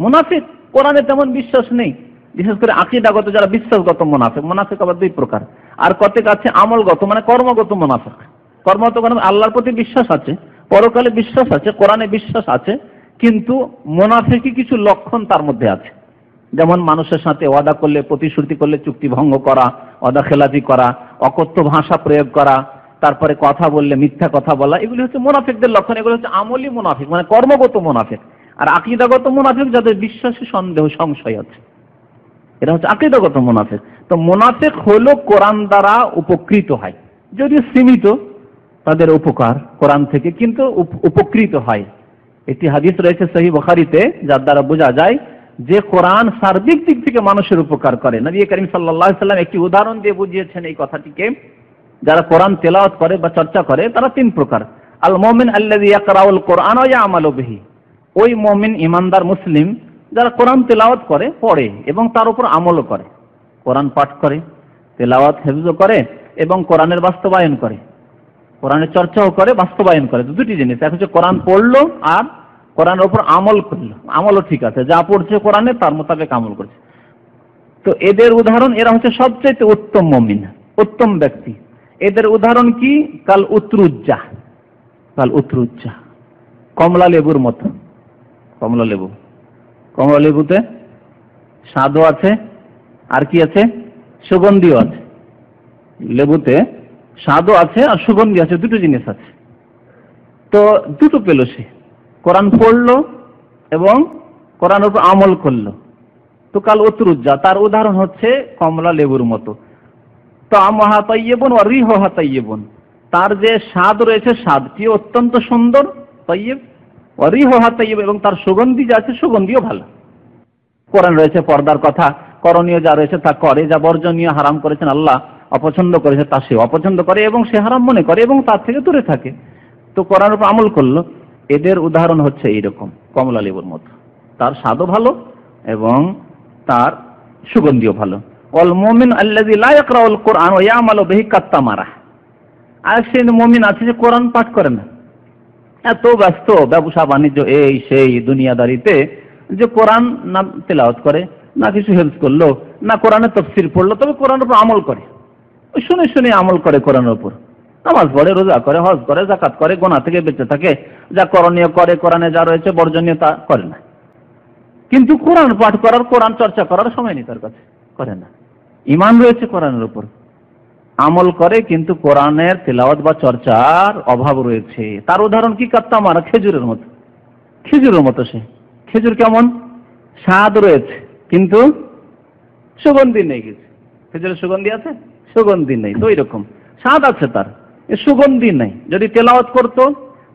মুনাফিক কোরআনে তেমন বিশ্বাস নেই, বিশেষ করে আকীদাগত যারা বিশ্বাসগত মুনাফিক। মুনাফিক আবার দুই প্রকার, আর কতক আছে আমলগত মানে কর্মগত মুনাফিক। কর্মগত মানে আল্লাহর প্রতি বিশ্বাস আছে, পরকালে বিশ্বাস আছে, কোরআনে বিশ্বাস আছে, কিন্তু মুনাফিকি কিছু লক্ষণ তার মধ্যে আছে। যেমন মানুষের সাথে ওয়াদা করলে, প্রতিশ্রুতি করলে চুক্তি ভঙ্গ করা, ওয়াদা খেলাফি করা, অকথ্য ভাষা প্রয়োগ করা, তারপরে কথা বললে মিথ্যা কথা বলা, এগুলি হচ্ছে মুনাফিকদের লক্ষণ। এগুলো হচ্ছে আমলি মুনাফিক মানে কর্মগত মুনাফিক। আর আকীদাগত মুনাফিক যাদের বিশ্বাসে সন্দেহ সংশয় আছে, এরা হচ্ছে আকীদাগত মুনাফিক। তো মুনাফিক হলো কোরআন দ্বারা উপকৃত হয়, যদিও সীমিত তাদের উপকার কোরআন থেকে, কিন্তু উপকৃত হয়। একটি হাদিস রয়েছে সহিহ বুখারীতে, যার দ্বারা বোঝা যায় যে কোরআন সার্বিক দিক থেকে মানুষের উপকার করে। নবী করিম সাল্লাল্লাহু আলাইহি ওয়াসাল্লাম একটি উদাহরণ দিয়ে বুঝিয়েছেন এই কথাটিকে। যারা কোরআন তেলাওয়াত করে বা চর্চা করে তারা তিন প্রকার। আল মুমিন আল্লাযী ইয়াকরাউল কোরআন ওয়া ইয়ামালু বিহি, ওই মুমিন ইমানদার মুসলিম যারা কোরআন তেলাওয়াত করে, পড়ে এবং তার উপর আমলও করে। কোরআন পাঠ করে, তেলাওয়াত হিফজ করে এবং কোরআনের বাস্তবায়ন করে, কোরআনের চর্চাও করে, বাস্তবায়ন করে। দুটি জিনিস, এক হচ্ছে কোরআন পড়লো আর কোরআনের উপর আমল করলো। আমলও ঠিক আছে, যা পড়ছে কোরআনে তার মোতাবেক আমল করছে। তো এদের উদাহরণ, এরা হচ্ছে সবচেয়ে উত্তম মুমিন, উত্তম ব্যক্তি। এদের উদাহরণ কি? কাল উতরুজ্জা, কাল উতরুজ্জা, কমলা লেবুর মতো। কমলা লেবু, কমলা লেবুতে স্বাদও আছে আর কি আছে? সুগন্ধিও আছে। লেবুতে স্বাদও আছে আর সুগন্ধি আছে, দুটো জিনিস আছে। তো দুটো পেল সে, কোরআন পড়লো এবং কোরআনের উপর আমল করলো। তো কাল উতরুজ্জা, তার উদাহরণ হচ্ছে কমলা লেবুর মতো। তা'মুহা তাইয়্যিবুন ওয়া রিহুহা তাইয়্যিবুন, তার যে স্বাদ রয়েছে স্বাদটি অত্যন্ত সুন্দর, তাইয়্যিব, ওয়া রিহুহা তাইয়্যিব, এবং তার সুগন্ধি যা আছে সুগন্ধিও ভালো। কোরআন রয়েছে পর্দার কথা, করণীয় যা রয়েছে তা করে, যা বর্জনীয় হারাম করেছেন আল্লাহ, অপছন্দ করেছে তা সে অপছন্দ করে এবং সে হারাম মনে করে এবং তার থেকে দূরে থাকে। তো কোরআনের উপর আমল করলো। এদের উদাহরণ হচ্ছে এইরকম, কমলা লেবুর মতো, তার স্বাদও ভালো এবং তার সুগন্ধিও ভালো। ওয়াল মুমিন আল্লাযী লা ইয়াকরাউল কোরআন ওয়া ইয়ামালু বিহি কাত্তামারা, আর সে মুমিন আছে যে কোরআন পাঠ করে না, এত ব্যস্ত ব্যবসা বাণিজ্য এই সেই দুনিয়াদারিতে যে কোরআন না তেলাওয়াত করে, না কিছু হেল্প করলো, না কোরআনের তাফসীর পড়লো, তবে কোরআনের উপর আমল করে, ওই শুনে শুনে আমল করে কোরআনের উপর, নামাজ পড়ে, রোজা করে, হজ করে, যাকাত করে, গুনাহ থেকে বেঁচে থাকে, যা করণীয় করে, কোরআনে যা রয়েছে বর্জনীয় তা করে না। কিন্তু কোরআন পাঠ করার, কোরআন চর্চা করার সময় নেই তার কাছে, করে না। ঈমান রয়েছে কোরআনের উপর, আমল করে, কিন্তু কোরআনের তেলাওয়াত বা চর্চার অভাব রয়েছে। তার উদাহরণ কি? কাত্তামারা, খেজুরের মতো। খেজুরের মতো সে, খেজুর কেমন? স্বাদ রয়েছে কিন্তু সুগন্ধি নেই। কিছু খেজুরের সুগন্ধি আছে, সুগন্ধি নেই। তো এরকম স্বাদ আছে তার, সুগন্ধি নেই। যদি তেলাওয়াত করতো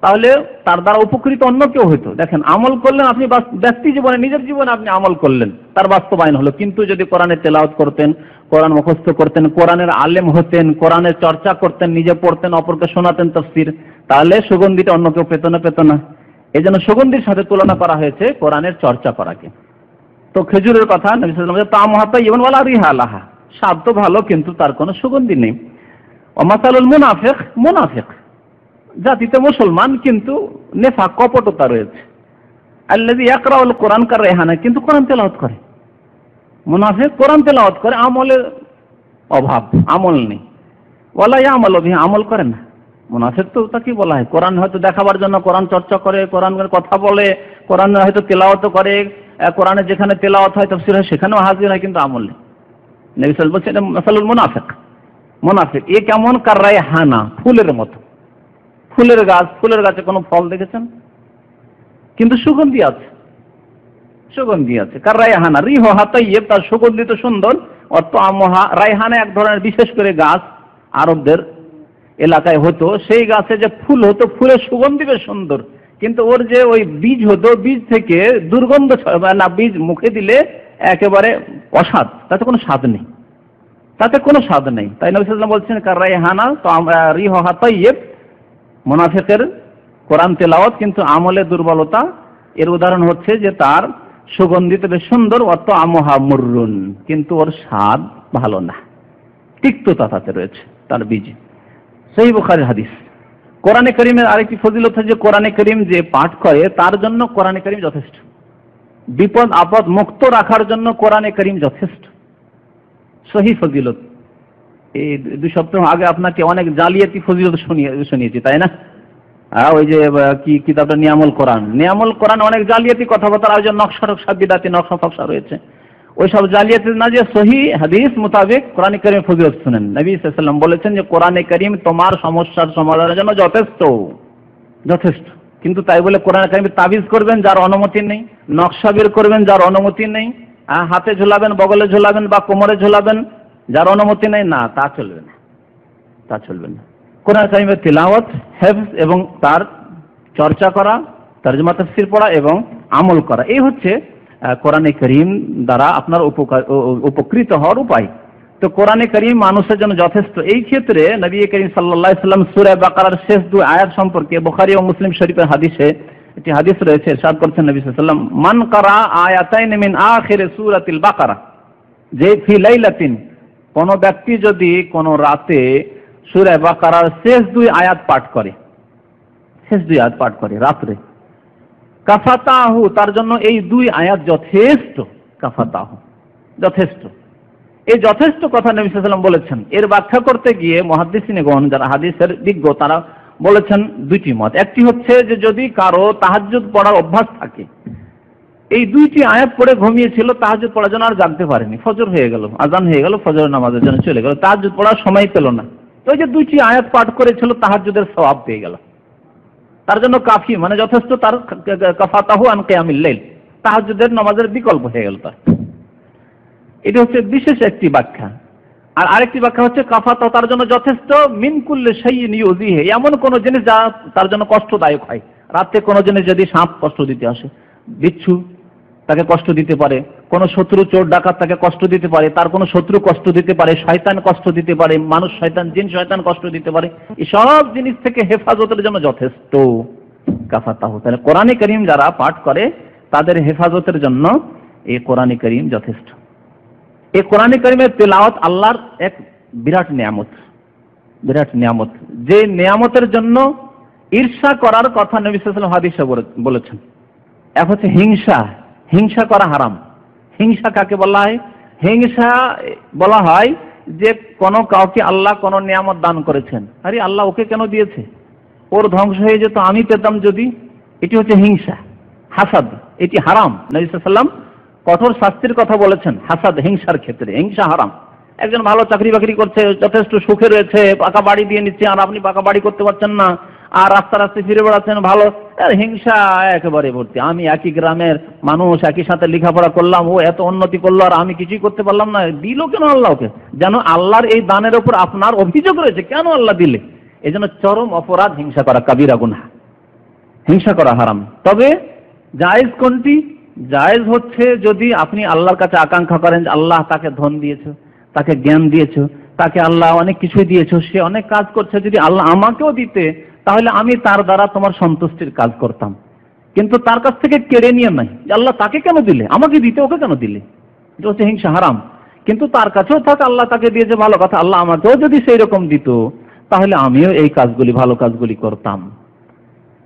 তাহলে তার দ্বারা উপকৃত অন্য কেউ হইতো। দেখেন, আমল করলেন আপনি, ব্যক্তি জীবনে, নিজের জীবনে আপনি আমল করলেন, তার বাস্তবায়ন হলো। কিন্তু যদি কোরআনের তেলাওয়াত করতেন, কোরআন মুখস্থ করতেন, কোরআনের আলেম হতেন, কোরআনের চর্চা করতেন, নিজে পড়তেন, অপরকে শোনাতেন তাফসীর, তাহলে সুগন্ধিটা অন্য কেউ পেত না, পেত না। এই জন্য সুগন্ধির সাথে তুলনা করা হয়েছে কোরআনের চর্চা করাকে। তো খেজুরের কথা নবী সাল্লাল্লাহু আলাইহি ওয়াসাল্লাম, তা'মুহা তাইয়্যিবুন ওয়া লা রিহা লাহা, স্বাদ তো ভালো কিন্তু তার কোনো সুগন্ধি নেই। ওয়া মাসালুল মুনাফিক, মুনাফিক জাতিতে মুসলমান কিন্তু নেফাক, কপটতা রয়েছে। আল্লাযী ইয়াকরাউল কোরআন কার রেহানা, কিন্তু কোরআন তেলাওয়াত করে। মুনাফিক কোরআন তেলাওয়াত করে, আমলের অভাব, আমল নেই। ওয়ালা ইয়ামালু বিহি, আমল করে না। মুনাফিক তো তাকে বলা হয়, কোরআন হয়তো দেখাবার জন্য কোরআন চর্চা করে, কোরআনের কথা বলে, কোরআন হয়তো তেলাওয়াত করে, কোরআনে যেখানে তেলাওয়াত হয় তাফসীর হয় সেখানেও হাজির হয়, কিন্তু আমল নেই। নবী সাল্লাল্লাহু আলাইহি ওয়াসাল্লাম বলছেন মাসালুল মুনাফিক, মুনাফিক এ কেমন? কার রায়হানা, ফুলের মতো। ফুলের গাছ, ফুলের গাছে কোনো ফল দেখেছেন? কিন্তু সুগন্ধি আছে, সুগন্ধি আছে। কার রায়হানা, রিহুহা তাইয়্যিব, তার সুগন্ধি তো সুন্দর। তা'মুহা, রায়হানা এক ধরনের বিশেষ করে গাছ, আরবদের এলাকায় হতো, সেই গাছে যে ফুল হতো, ফুলের সুগন্ধি বেশ সুন্দর, কিন্তু ওর যে ওই বীজ হতো, বীজ থেকে দুর্গন্ধ না, বীজ মুখে দিলে একেবারে অস্বাদ, তাতে কোনো স্বাদ নেই। তাতে কোনো স্বাদ নেই। তাই নবী সাল্লাল্লাহু আলাইহি ওয়াসাল্লাম বলছেন কারাইহানা তো রিহুহা তাইয়্যিব, মুনাফিকের কোরআন তেলাওয়াত কিন্তু আমলে দুর্বলতা। এর উদাহরণ হচ্ছে যে তার সুগন্ধিত বেশ সুন্দর, অত আমহা মুররুন, কিন্তু ওর স্বাদ ভালো না, তিক্ততা তাতে রয়েছে তার বীজে। সহিহ বুখারীর হাদিস। কোরআনে কারীমের আরেকটি ফজিলত হচ্ছে যে কোরআনে কারীম যে পাঠ করে তার জন্য কোরআনে কারীম যথেষ্ট। বিপদ আপদ মুক্ত রাখার জন্য কোরআনে কারীম যথেষ্ট। সহিহ ফজিলত। এই 2 সপ্তাহ আগে আপনাকে অনেক জালিয়াতি ফজিলত শুনিয়েছি, তাই না? ওই যে কি কিতাবটা নিয়ামুল কোরআন অনেক জালিয়াতি কথাবার্তা, আর যে নকশা টকশা বিদাতি নকশা ফকশা রয়েছে, ওই সব জালিয়াতি না, যে সহিহ হাদিস মোতাবেক কোরআনে কারীমের ফজিলত শুনেন। নবী সাল্লাল্লাহু আলাইহি ওয়াসাল্লাম বলেছেন যে কোরআনে কারীম তোমার সমস্যার সমাধানের জন্য যথেষ্ট। কিন্তু তাই বলে কোরআনে কারীমের তাবিজ করবেন যার অনুমতি নেই, নকশা বের করবেন যার অনুমতি নেই, হাতে ঝোলাবেন, বগলে ঝোলাবেন বা কোমরে ঝোলাবেন যার অনুমতি নেই, না, তা চলবে না। কোরআন কারীমের তিলাওয়াত, হিফজ এবং তার চর্চা করা, তরজমা তাফসীর পড়া এবং আমল করা, এই হচ্ছে কোরআনে কারীম দ্বারা আপনার উপকৃত হওয়ার উপায়। তো কোরআনে কারীম মানুষের জন্য যথেষ্ট। এই ক্ষেত্রে নবী করিম সাল্লাল্লাহু আলাইহি ওয়াসাল্লাম সূরা বাকারার শেষ 2 আয়াত সম্পর্কে বুখারী ও মুসলিম শরীফের হাদিসে একটি হাদিস রয়েছে, ইরশাদ করেছেন নবী সাল্লাল্লাহু আলাইহি ওয়াসাল্লাম, মান কারা আয়াতাইন মিন আখির সূরাতিল বাকারা, যে ফি লাইলাতিন, কোন ব্যক্তি যদি কোন রাতে সূরা বাকারার শেষ 2 আয়াত পাঠ করে রাতে, কাফাতাহু, তার জন্য এই 2 আয়াত যথেষ্ট। কাফাতাহু যথেষ্ট, এই যথেষ্ট কথা নবী সাল্লাল্লাহু আলাইহি ওয়াসাল্লাম বলেছেন। এর ব্যাখ্যা করতে গিয়ে মুহাদ্দিসিনগণ যারা হাদিসের বিজ্ঞ তারা বলেছেন 2টি মত। একটি হচ্ছে যে যদি কারো তাহাজ্জুদ পড়ার অভ্যাস থাকে, এই 2টি আয়াত পড়ে ঘুমিয়েছিল, তাহাজ্জুদ পড়ার জন্য আর জাগতে পারেনি, ফজর হয়ে গেল, আজান হয়ে গেল, ফজরের নামাজের জন্য চলে গেল, তাহাজ্জুদ পড়ার সময় পেল না, তো ওই যে 2টি আয়াত পাঠ করেছিল তাহাজ্জুদের সওয়াব পেয়ে গেল, তার জন্য কাফি, মানে যথেষ্ট, তার কাফাতাহু আন কিয়ামিল লাইল, তাহাজ্জুদের নামাজের বিকল্প হয়ে গেল তার। এটা হচ্ছে বিশেষ একটি ব্যাখ্যা। আর আরেকটি ব্যাখ্যা হচ্ছে কাফাতাহু, তার জন্য যথেষ্ট, মিন কুল্লি শাইইন ইউযিহি, এমন কোন জিনিস যা তার জন্য কষ্টদায়ক হয়। রাতে কোন জিনিস যদি সাপ কষ্ট দিতে আসে, বিচ্ছু তাকে কষ্ট দিতে পারে, কোন শত্রু চোর ডাকাত তাকে কষ্ট দিতে পারে, তার কোন শত্রু কষ্ট দিতে পারে, শয়তান কষ্ট দিতে পারে, মানুষ শয়তান, জিন শয়তান কষ্ট দিতে পারে, এই সব জিনিস থেকে হেফাজতের জন্য যথেষ্ট কাফাতাহু। তাহলে কোরআনে কারীম যারা পাঠ করে তাদের হেফাজতের জন্য এই কোরআনে কারীম যথেষ্ট। এই কোরআনে কারীমের তেলাওয়াত আল্লাহর এক বিরাট নিয়ামত, যে নিয়ামতের জন্য ঈর্ষা করার কথা নবী সাল্লাল্লাহু আলাইহি ওয়াসাল্লাম বলেছেন। এক হচ্ছে হিংসা করা হারাম। হিংসা কাকে বলা হয়? হিংসা বলা হয় যে কাউকে আল্লাহ কোন নিয়ামত দান করেছেন, আরে আল্লাহ ওকে কেন দিয়েছে, ওর ধ্বংস হয়ে যেত, আমি পেতাম যদি, এটি হচ্ছে হিংসা, হাসাদ, এটি হারাম। নবী সাল্লাল্লাহু আলাইহি ওয়াসাল্লাম কঠোর শাস্তির কথা বলেছেন হাসাদ, হিংসার ক্ষেত্রে। হিংসা হারাম। একজন ভালো চাকরি বাকরি করছে, যথেষ্ট সুখে রয়েছে, পাকা বাড়ি দিয়ে নিচ্ছে, আর আপনি পাকা বাড়ি করতে পারছেন না, আর রাস্তায় ফিরে বেড়াচ্ছেন, ভালো, হিংসা একেবারে ভর্তি। আমি একই গ্রামের মানুষ, একই সাথে লেখাপড়া করলাম, ও এত উন্নতি করলো আর আমি কিছুই করতে পারলাম না, দিল কেন আল্লাহকে? যেন আল্লাহর এই দানের উপর আপনার অভিযোগ রয়েছে, কেন আল্লাহ দিলে? এই জন্য চরম অপরাধ হিংসা করা, কাবিরা গুনাহ, হিংসা করা হারাম। তবে জায়েজ কোনটি? জায়েজ হচ্ছে যদি আপনি আল্লাহর কাছে আকাঙ্ক্ষা করেন যে আল্লাহ তাকে ধন দিয়েছে, তাকে জ্ঞান দিয়েছে, তাকে আল্লাহ অনেক কিছুই দিয়েছে, সে অনেক কাজ করছে, যদি আল্লাহ আমাকেও দিতে তাহলে আমি তার দ্বারা তোমার সন্তুষ্টির কাজ করতাম, কিন্তু তার কাছ থেকে কেড়ে নিয়ে নাই যে আল্লাহ তাকে কেন দিলে, আমাকে দিতে ওকে কেন দিলে, এটা হচ্ছে হিংসা, হারাম। কিন্তু তার কাছেও থাক, আল্লাহ তাকে দিয়েছে, ভালো কথা, আল্লাহ আমাকেও যদি সেই রকম দিত তাহলে আমিও এই কাজগুলি, ভালো কাজগুলি করতাম।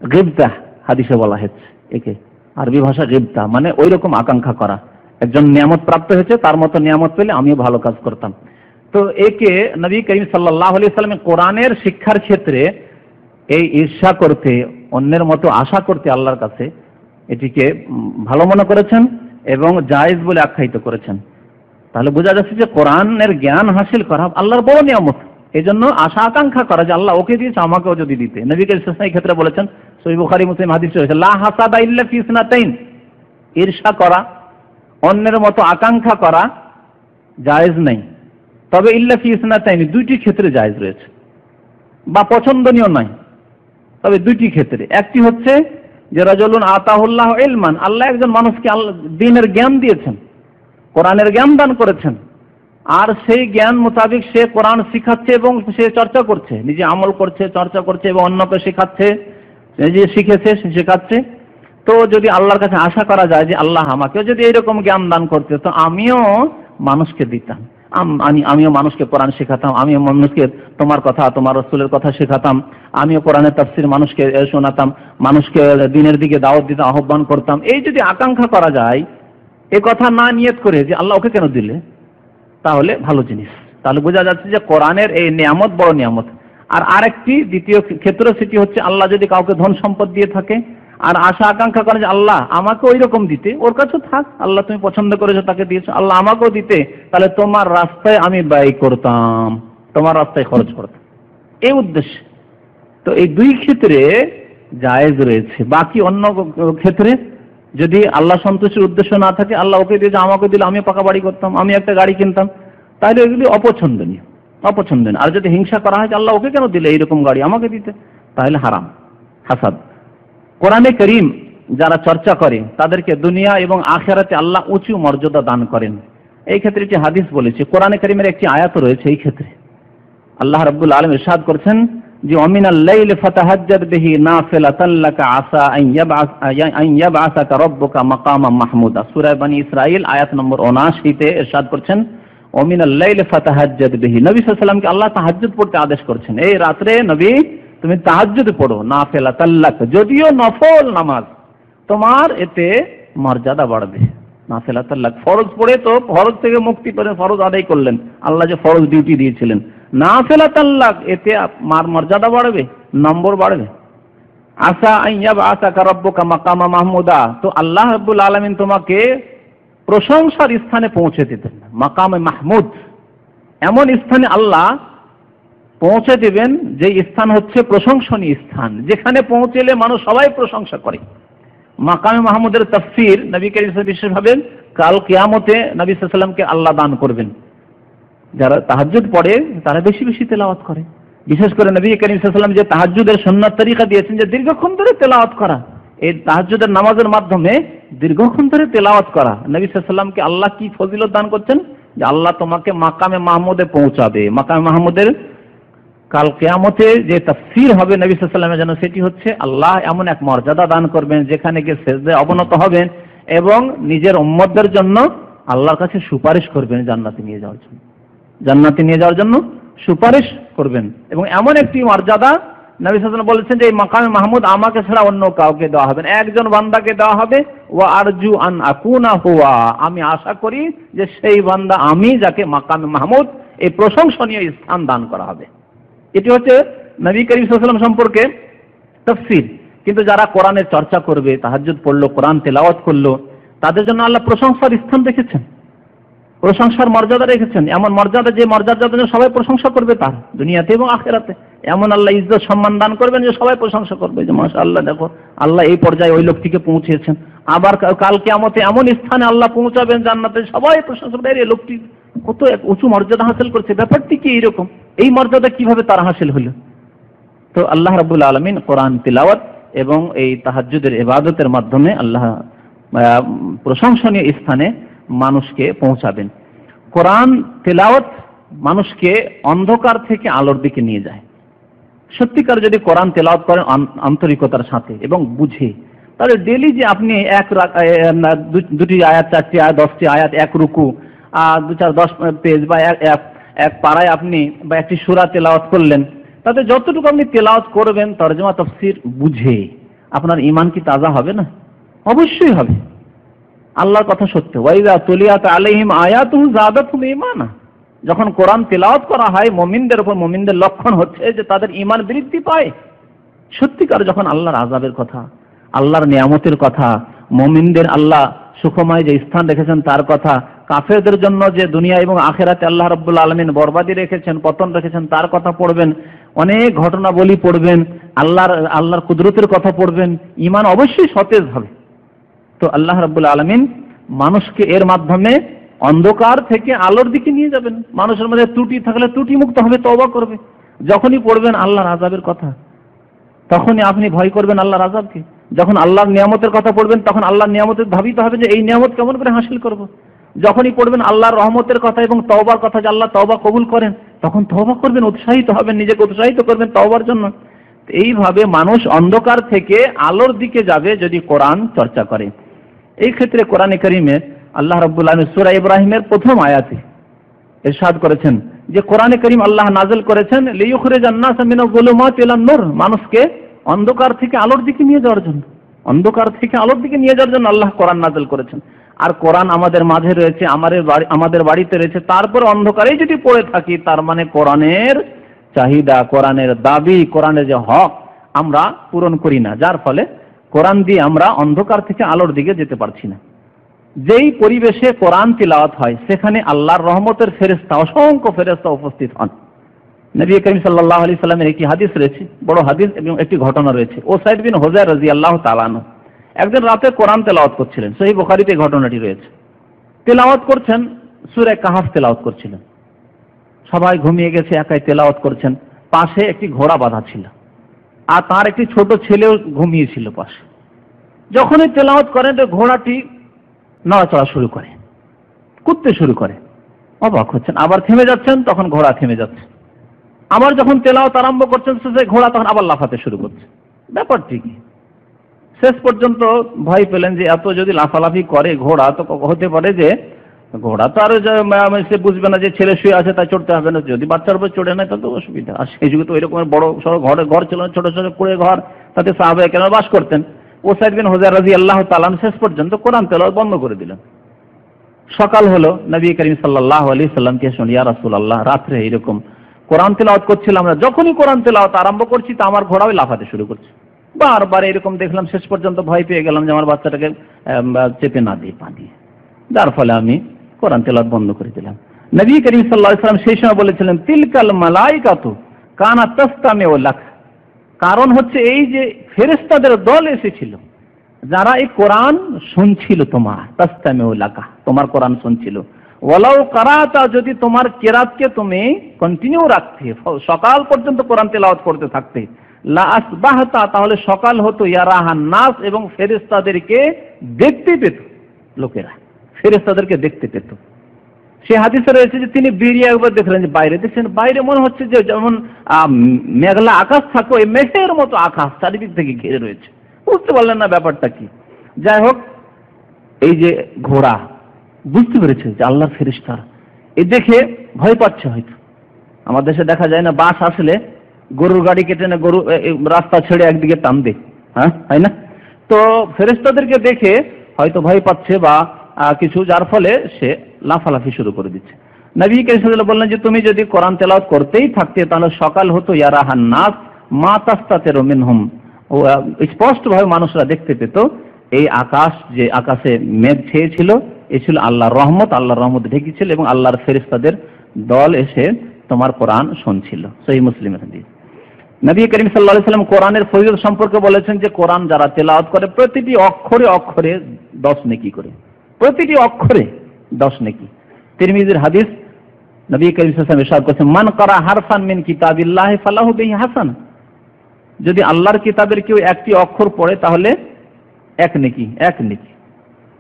গিবতা হাদিসে বলা হয়েছে একে, আরবি ভাষা গিবতা মানে ওই রকম আকাঙ্ক্ষা করা, একজন নিয়ামত প্রাপ্ত হয়েছে, তার মতো নিয়ামত পেলে আমিও ভালো কাজ করতাম। তো একে নবী করিম সাল্লাল্লাহু আলাইহি ওয়াসাল্লাম কোরআনের শিক্ষার ক্ষেত্রে এই ঈর্ষা করতে, অন্যের মতো আশা করতে আল্লাহর কাছে, এটিকে ভালো মনে করেছেন এবং জায়েজ বলে আখ্যায়িত করেছেন। তাহলে বোঝা যাচ্ছে যে কোরআনের জ্ঞান হাসিল করা আল্লাহর বড় নিয়ামত, এই জন্য আশা আকাঙ্ক্ষা করা যে আল্লাহ ওকে দিয়েছে, আমাকেও যদি দিতে। নবী করিম সাল্লাল্লাহু আলাইহি ওয়াসাল্লাম এই ক্ষেত্রে বলেছেন, সহিহ বুখারী মুসলিম হাদিস রয়েছে, লা হাসাদা ইল্লা ফি ইসনাতাইন, ঈর্ষা করা, অন্যের মতো আকাঙ্ক্ষা করা জায়েজ নেই, তবে ইল্লা ফি ইসনাতাইন, 2টি ক্ষেত্রে জায়েজ রয়েছে, বা পছন্দনীয় নয়, তবে 2টি ক্ষেত্রে। একটি হচ্ছে যে রাজুলুন আতাহুল্লাহু ইলমান, আল্লাহ একজন মানুষকে দ্বীনের জ্ঞান দিয়েছেন, কোরআনের জ্ঞান দান করেছেন, আর সেই জ্ঞান মোতাবেক সে কোরআন শিখাচ্ছে এবং সে চর্চা করছে, নিজে আমল করছে, চর্চা করছে এবং অন্যকে শেখাচ্ছে, যে শিখেছে সে শেখাচ্ছে। তো যদি আল্লাহর কাছে আশা করা যায় যে আল্লাহ আমাকেও যদি এরকম জ্ঞান দান করতে তো আমিও মানুষকে দিতাম, আমিও মানুষকে কোরআন শেখাতাম, আমিও মানুষকে তোমার কথা, তোমার রাসূলের কথা শেখাতাম, আমিও কোরআনের তাফসীর মানুষকে শোনাতাম, মানুষকে দ্বীনের দিকে দাওয়াত দিতে আহ্বান করতাম। এই যদি আকাঙ্ক্ষা করা যায়, এ কথা না নিয়ত করে যে আল্লাহ ওকে কেন দিলে, তাহলে ভালো জিনিস। তাহলে বোঝা যাচ্ছে যে কোরআনের এই নিয়ামত বড় নিয়ামত। আর আরেকটি দ্বিতীয় ক্ষেত্র, সেটি হচ্ছে আল্লাহ যদি কাউকে ধন সম্পদ দিয়ে থাকে আর আশা আকাঙ্ক্ষা করে যে আল্লাহ আমাকে ওই রকম দিতে, ওর কাছে থাক, আল্লাহ তুমি পছন্দ করেছো তাকে দিয়েছো, আল্লাহ আমাকেও দিতে, তাহলে তোমার রাস্তায় আমি ব্যয় করতাম, তোমার রাস্তায় খরচ করতাম, এই উদ্দেশ্যে। তো এই দুই ক্ষেত্রে জায়েজ রয়েছে। বাকি অন্য ক্ষেত্রে যদি আল্লাহ সন্তুষ্টির উদ্দেশ্য না থাকে, আল্লাহ ওকে দিয়ে আমাকে দিলে আমি পাকা বাড়ি করতাম, আমি একটা গাড়ি কিনতাম, তাহলে এগুলি অপছন্দনীয়। আর যদি হিংসা করা হয় আল্লাহ ওকে কেন দিলে এইরকম গাড়ি, আমাকে দিতে, তাহলে হারাম, হাসাদ। কোরআনে করিম যারা চর্চা করে তাদেরকে দুনিয়া এবং আখিরাতে আল্লাহ উঁচু মর্যাদা দান করেন। এই ক্ষেত্রে একটি হাদিস বলেছে, কোরআনে করিমের একটি আয়াত রয়েছে এই ক্ষেত্রে। আল্লাহ রাব্বুল আলামিন ইরশাদ করছেন যে অমিনাল লাইলি ফাতাহাজ্জাদ বিহি নাফিলাতান লাকা আসা আন ইয়াবআসাকা রাব্বুকা মাকামান মাহমুদা। সূরা বনী ইসরাঈল আয়াত নম্বর 79 তে ইরশাদ করছেন অমিনাল লাইলি ফাতাহাজ্জাদ বিহি। নবী সাল্লাল্লাহু আলাইহি সাল্লামকে আল্লাহ তাহাজ্জুদ পড়তে আদেশ করছেন, এই রাতে নবী তুমি তাহাজ্জুদ পড়ো, নাফিলাতান লাক, যদিও নফল নামাজ, তোমার এতে মর্যাদা বাড়বে। নাফিলাতান লাক, ফরজ পড়ে তো ফরজ থেকে মুক্তি পেয়ে ফরজ আদায় করলেন, আল্লাহ যে ফরজ ডিউটি দিয়েছিলেন, নাফিলাতান লাক, এতে আপনার মর্যাদা বাড়বে, নম্বর বাড়বে। আসা আন ইয়াবআসাকা রাব্বুকা মাকামা মাহমুদা, তো আল্লাহ রাব্বুল আলামিন তোমাকে প্রশংসার স্থানে পৌঁছে দিতেন, মাকামে মাহমুদ, এমন স্থানে আল্লাহ পৌঁছে দেবেন যে স্থান হচ্ছে প্রশংসনীয় স্থান, যেখানে পৌঁছলে মানুষ সবাই প্রশংসা করে। মাকামে মাহমুদের তাফসীর নবী করিম সাল্লাল্লাহু আলাইহি ওয়াসাল্লাম ভাবেন কাল কিয়ামতে নবী সাল্লাল্লাহু আলাইহি ওয়াসাল্লামকে আল্লাহ দান করবেন। যারা তাহাজ্জুদ পড়ে তারা বেশি বেশি তেলাওয়াত করে, বিশেষ করে নবী করিম সাল্লাল্লাহু আলাইহি ওয়াসাল্লাম যে তাহাজ্জুদের সুন্নাত তরিকা দিয়েছেন যে দীর্ঘক্ষণ ধরে তেলাওয়াত করা, এই তাহাজ্জুদের নামাজের মাধ্যমে দীর্ঘক্ষণ ধরে তেলাওয়াত করা, নবী সাল্লাল্লাহু আলাইহি ওয়াসাল্লামকে আল্লাহ কি ফজিলত দান করছেন যে আল্লাহ তোমাকে মাকামে মাহমুদে পৌঁছাবে। মাকামে মাহমুদের কাল কিয়ামতে যে তাফসীর হবে নবী সাল্লাল্লাহু আলাইহি ওয়াসাল্লামের জন্য, সেটি হচ্ছে আল্লাহ এমন এক মর্যাদা দান করবেন যেখানে গিয়ে সিজদায় অবনত হবেন এবং নিজের উম্মতদের জন্য আল্লাহর কাছে সুপারিশ করবেন জান্নাতে নিয়ে যাওয়ার জন্য, জান্নাতে নিয়ে যাওয়ার জন্য সুপারিশ করবেন। এবং এমন একটি মর্যাদা নবী সাল্লাল্লাহু আলাইহি ওয়াসাল্লাম বলেছেন যে এই মাকামে মাহমুদ আমাকে ছাড়া অন্য কাউকে দেওয়া হবে না, একজন বান্দাকে দেওয়া হবে। ওয়া আরজু আন আকুনা হুয়া, আমি আশা করি যে সেই বান্দা আমি যাকে মাকামে মাহমুদ এই প্রশংসনীয় স্থান দান করা হবে। এটি হচ্ছে নবী করিম সাল্লাল্লাহু আলাইহি ওয়াসাল্লাম সম্পর্কে তাফসীর। কিন্তু যারা কোরআনের চর্চা করবে, তাহাজ্জুদ পড়লো, কোরআন তেলাওয়াত করলো, তাদের জন্য আল্লাহ প্রশংসার স্থান রেখেছেন, প্রশংসার মর্যাদা রেখেছেন, এমন মর্যাদা যে মর্যাদার জন্য সবাই প্রশংসা করবে তার দুনিয়াতে এবং আখিরাতে। এমন আল্লাহ ইজ্জত সম্মান দান করবেন যে সবাই প্রশংসা করবে যে মাশাআল্লাহ, দেখো আল্লাহ এই পর্যায়ে ওই লোকটিকে পৌঁছেছেন। আবার কাল কিয়ামতে এমন স্থানে আল্লাহ পৌঁছাবেন জান্নাতে, সবাই প্রশংসা করবে এই লোকটি কত উঁচু মর্যাদা হাসিল করছে, ব্যাপারটি কি এরকম, এই মর্যাদা কিভাবে তার হাসিল হলো। তো আল্লাহ রাব্বুল আলামিন কোরআন তিলাওয়াত এবং এই তাহাজ্জুদের ইবাদতের মাধ্যমে আল্লাহ প্রশংসনীয় স্থানে মানুষকে পৌঁছাবেন। কোরআন তেলাওয়াত মানুষকে অন্ধকার থেকে আলোর দিকে নিয়ে যায়। সত্যিকার যদি কোরআন তেলাওয়াত করেন আন্তরিকতার সাথে এবং বুঝে, তাহলে ডেলি যে আপনি দুটি আয়াত, 4টি আয়াত, 10টি আয়াত, এক রুকু, 2-4-10 পেজ বা এক পারায় আপনি বা একটি সূরা তেলাওয়াত করলেন, তাতে যতটুকু আপনি তেলাওয়াত করবেন তরজমা তাফসীর বুঝে, আপনার ঈমান কি তাজা হবে না? অবশ্যই হবে। আল্লাহর কথা সত্য, ওয়াইযা তুলিয়াত আলাইহিম আয়াতুহু যাদাতুহুম ঈমানা, যখন কোরআন তেলাওয়াত করা হয় মুমিনদের উপর, মুমিনদের লক্ষণ হচ্ছে যে তাদের ঈমান বৃদ্ধি পায়। সত্যিকার যখন আল্লাহর আযাবের কথা, আল্লাহর নিয়ামতের কথা, মুমিনদের আল্লাহ সুখময় যে স্থান রেখেছেন তার কথা, কাফেরদের জন্য যে দুনিয়া এবং আখিরাতে আল্লাহ রাব্বুল আলামিন বরবাদি রেখেছেন, পতন রেখেছেন, তার কথা পড়বেন, অনেক ঘটনাবলী পড়বেন, আল্লাহর কুদরতের কথা পড়বেন, ঈমান অবশ্যই সতেজ হবে। তো আল্লাহ রাব্বুল আলামিন মানুষকে এর মাধ্যমে অন্ধকার থেকে আলোর দিকে নিয়ে যাবেন। মানুষের মধ্যে ত্রুটি থাকলে ত্রুটি মুক্ত হবে, তওবা করবে। যখনই পড়বেন আল্লাহর আযাবের কথা, তখনই আপনি ভয় করবেন আল্লাহর আযাবকে। যখন আল্লাহর নিয়ামতের কথা পড়বেন, তখন আল্লাহর নিয়ামতের ধাবিত হবে যে এই নিয়ামত কেমন করে হাসিল করব। যখনই পড়বেন আল্লাহর রহমতের কথা এবং তওবার কথা, যে আল্লাহ তওবা কবুল করেন, তখন তওবা করবেন, উৎসাহিত হবেন, নিজেকে উৎসাহিত করবেন তওবার জন্য। এইভাবে মানুষ অন্ধকার থেকে আলোর দিকে যাবে যদি কোরআন চর্চা করে। এই ক্ষেত্রে কোরআনে কারীমে আল্লাহ রাব্বুল আলামিন সূরা ইব্রাহিমের প্রথম আয়াতে ইরশাদ করেছেন যে কোরআনে কারীম আল্লাহ নাযিল করেছেন লিইখরিজান নাসা মিনাজ যুলুমাতি ইলান নূর, মানুষকে অন্ধকার থেকে আলোর দিকে নিয়ে যাওয়ার জন্য, অন্ধকার থেকে আলোর দিকে নিয়ে যাওয়ার জন্য আল্লাহ কোরআন নাযিল করেছেন। আর কোরআন আমাদের মাঝে রয়েছে, আমাদের বাড়িতে রয়েছে, তারপর অন্ধকারেই যদি পড়ে থাকি, তার মানে কোরআনের চাহিদা, কোরআনের দাবি, কোরআনের যে হক আমরা পূরণ করি না, যার ফলে কোরআন দিয়ে আমরা অন্ধকার থেকে আলোর দিকে যেতে পারছি না। যেই পরিবেশে কোরআন তিলাওয়াত হয় সেখানে আল্লাহর রহমতের ফেরেশতা, অসংখ্য ফেরেশতা উপস্থিত হন। নবী করিম সাল্লাল্লাহু আলাইহি সাল্লামের একটি হাদিস রয়েছে, বড় হাদিস, এবং একটি ঘটনা রয়েছে। ওসাইদ বিন হুযায়র রাদিয়াল্লাহু তাআলা আনহু একদিন রাতে কোরআন তেলাওয়াত করছিলেন, সহিহ বুখারীতে ঘটনাটি রয়েছে। তেলাওয়াত করছেন, সূরা কাহফ তেলাওয়াত করছিলেন। সবাই ঘুমিয়ে গেছে, একাই তেলাওয়াত করছেন। পাশে একটি ঘোড়া বাঁধা ছিল, আর তার একটি ছোট ছেলেও ঘুমিয়েছিল পাশে। যখনই তেলাওয়াত করেন তো ঘোড়াটি নড়াচড়া শুরু করে, কুদতে শুরু করে। অবাক হচ্ছেন, আবার থেমে যাচ্ছেন, তখন ঘোড়া থেমে যাচ্ছে। আবার যখন তেলাওয়াত আরম্ভ করছেন সেই ঘোড়া তখন আবার লাফাতে শুরু করছে। ব্যাপারটি কি? শেষ পর্যন্ত ভয় পেলেন যে এত যদি লাফালাফি করে ঘোড়া, তো হতে পারে যে ঘোড়া তো আর সে বুঝবে না যে ছেলে শুয়ে আছে তাই চড়তে হবে না, যদি বাচ্চার উপর চড়ে নেয় তাহলে তো অসুবিধা। আর সেই যুগে তো এরকম বড় সড়ো ঘর ছিল না, ছোট ছোট কুড়ে ঘর, তাতে সাহাবায়ে কেরাম বাস করতেন। ওসাইদ বিন হুযায়র রাদিয়াল্লাহু তাআলা শেষ পর্যন্ত কোরআন তেলাওয়াত বন্ধ করে দিলেন। সকাল হলো, নবী করিম সাল্লাল্লাহু আলাইহি সাল্লামকে শুনি, ইয়া রাসূলুল্লাহ, রাত্রে এরকম কোরআন তেলাওয়াত করছিলাম, আমরা যখনই কোরআন তেলাওয়াত আরম্ভ করছি তা আমার ঘোড়াও লাফাতে শুরু করছে। বারবার এরকম দেখলাম, শেষ পর্যন্ত ভয় পেয়ে গেলাম যে আমার বাচ্চাটাকে চেপে না দিয়ে পা দিয়ে, যার ফলে আমি কোরআন তেলাওয়াত বন্ধ করে দিলাম। নবী করিম সাল্লাল্লাহু আলাইহি সাল্লাম সেই সময় বলেছিলেন তিলকাল মালাইকাতু কানাত তাসতামিউ লাক, কারণ হচ্ছে এই যে ফেরেশতাদের দল এসেছিল যারা এই কোরআন শুনছিল, তোমার তাসতামিউ লাকা, তোমার কোরআন শুনছিল। ওয়ালাউ কারাতা, যদি তোমার কিরাতকে তুমি কন্টিনিউ রাখতে, সকাল পর্যন্ত কোরআন তেলাওয়াত করতে থাকতে, লা আসবাহতা, তাহলে সকাল হতো, ইয়ারাহান নাস, এবং ফেরেশতাদেরকে দেখতে পেত লোকেরা, ফেরেশতাদেরকে দেখতে পেত। সে হাদিসে রয়েছে যে তিনি বেরিয়ে একবার দেখলেন যে বাইরে, দেখছেন বাইরে মনে হচ্ছে যে যেমন মেঘলা আকাশ থাকে, ওই মেঘের মতো আকাশ চারিদিক থেকে ঘিরে রয়েছে। বুঝতে পারলেন না ব্যাপারটা কি। যাই হোক, এই যে ঘোড়া বুঝতে পেরেছে যে আল্লাহর ফেরেশতা, এই দেখে ভয় পাচ্ছে। হয়তো আমাদের দেশে দেখা যায় না, বাস আসলে গরুর গাড়ি কেটে না, গরু রাস্তা ছেড়ে একদিকে টান দে, হ্যাঁ, তাই না? তো ফেরেশতাদেরকে দেখে হয়তো ভয় পাচ্ছে বা কিছু, যার ফলে সে লাফালাফি শুরু করে দিচ্ছে। নবী কারীম সাল্লাল্লাহু আলাইহি ওয়াসাল্লাম বললেন যে তুমি যদি কোরআন তেলাওয়াত করতেই থাকতে তাহলে সকাল হতো, ইয়ারাহান নাস মা তাস্তাতিরু মিনহুম, ও স্পষ্টভাবে মানুষরা দেখতে পেত এই আকাশ, যে আকাশে মেঘ ছেয়েছিল, এ ছিল আল্লাহর রহমত, আল্লাহর রহমত ঢেকেছিল, এবং আল্লাহর ফেরেশতাদের দল এসে তোমার কোরআন শুনছিল। সহিহ মুসলিমের হাদিস। নবী করিম সাল্লাল্লাহু আলাইহি ওয়াসাল্লাম কোরআনের ফজিলত সম্পর্কে বলেছেন যে কোরআন যারা তেলাওয়াত করে প্রতিটি অক্ষরে অক্ষরে 10 নেকি করে, প্রতিটি অক্ষরে 10 নেকি। তিরমিজির হাদিস, নবী করিম সাল্লাল্লাহু আলাইহি ওয়াসাল্লাম ইরশাদ করেছেন মান ক্বারা হারফান মিন কিতাবিল্লাহি ফালাহু বিহি হাসানাহ, যদি আল্লাহর কিতাবের কেউ একটি অক্ষর পড়ে তাহলে 1 নেকি, 1 নেকি।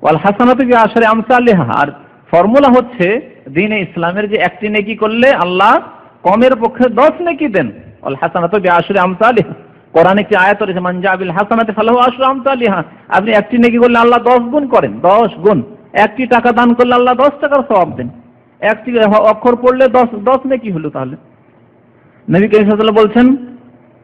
ওয়াল হাসানাতু বিআশরি আমসালিহা, আর ফর্মুলা হচ্ছে দ্বীনে ইসলামের যে একটি নেকি করলে আল্লাহ কমের পক্ষে 10 নেকি দেন। ওয়াল হাসানাতু বিআশরি আমসালিহা, কোরআনে একটি আয়াত রয়েছে মান জা বিল হাসানাতি ফালাহু আশরু আমসালিহা, আপনি একটি নেকি করলে আল্লাহ 10 গুণ করেন, 10 গুণ। একটি টাকা দান করলে আল্লাহ 10 টাকার সওয়াব দেন। একটি অক্ষর পড়লে 10 নেকি হলো। তাহলে নবী করিম সাল্লাল্লাহু আলাইহি ওয়াসাল্লাম বলছেন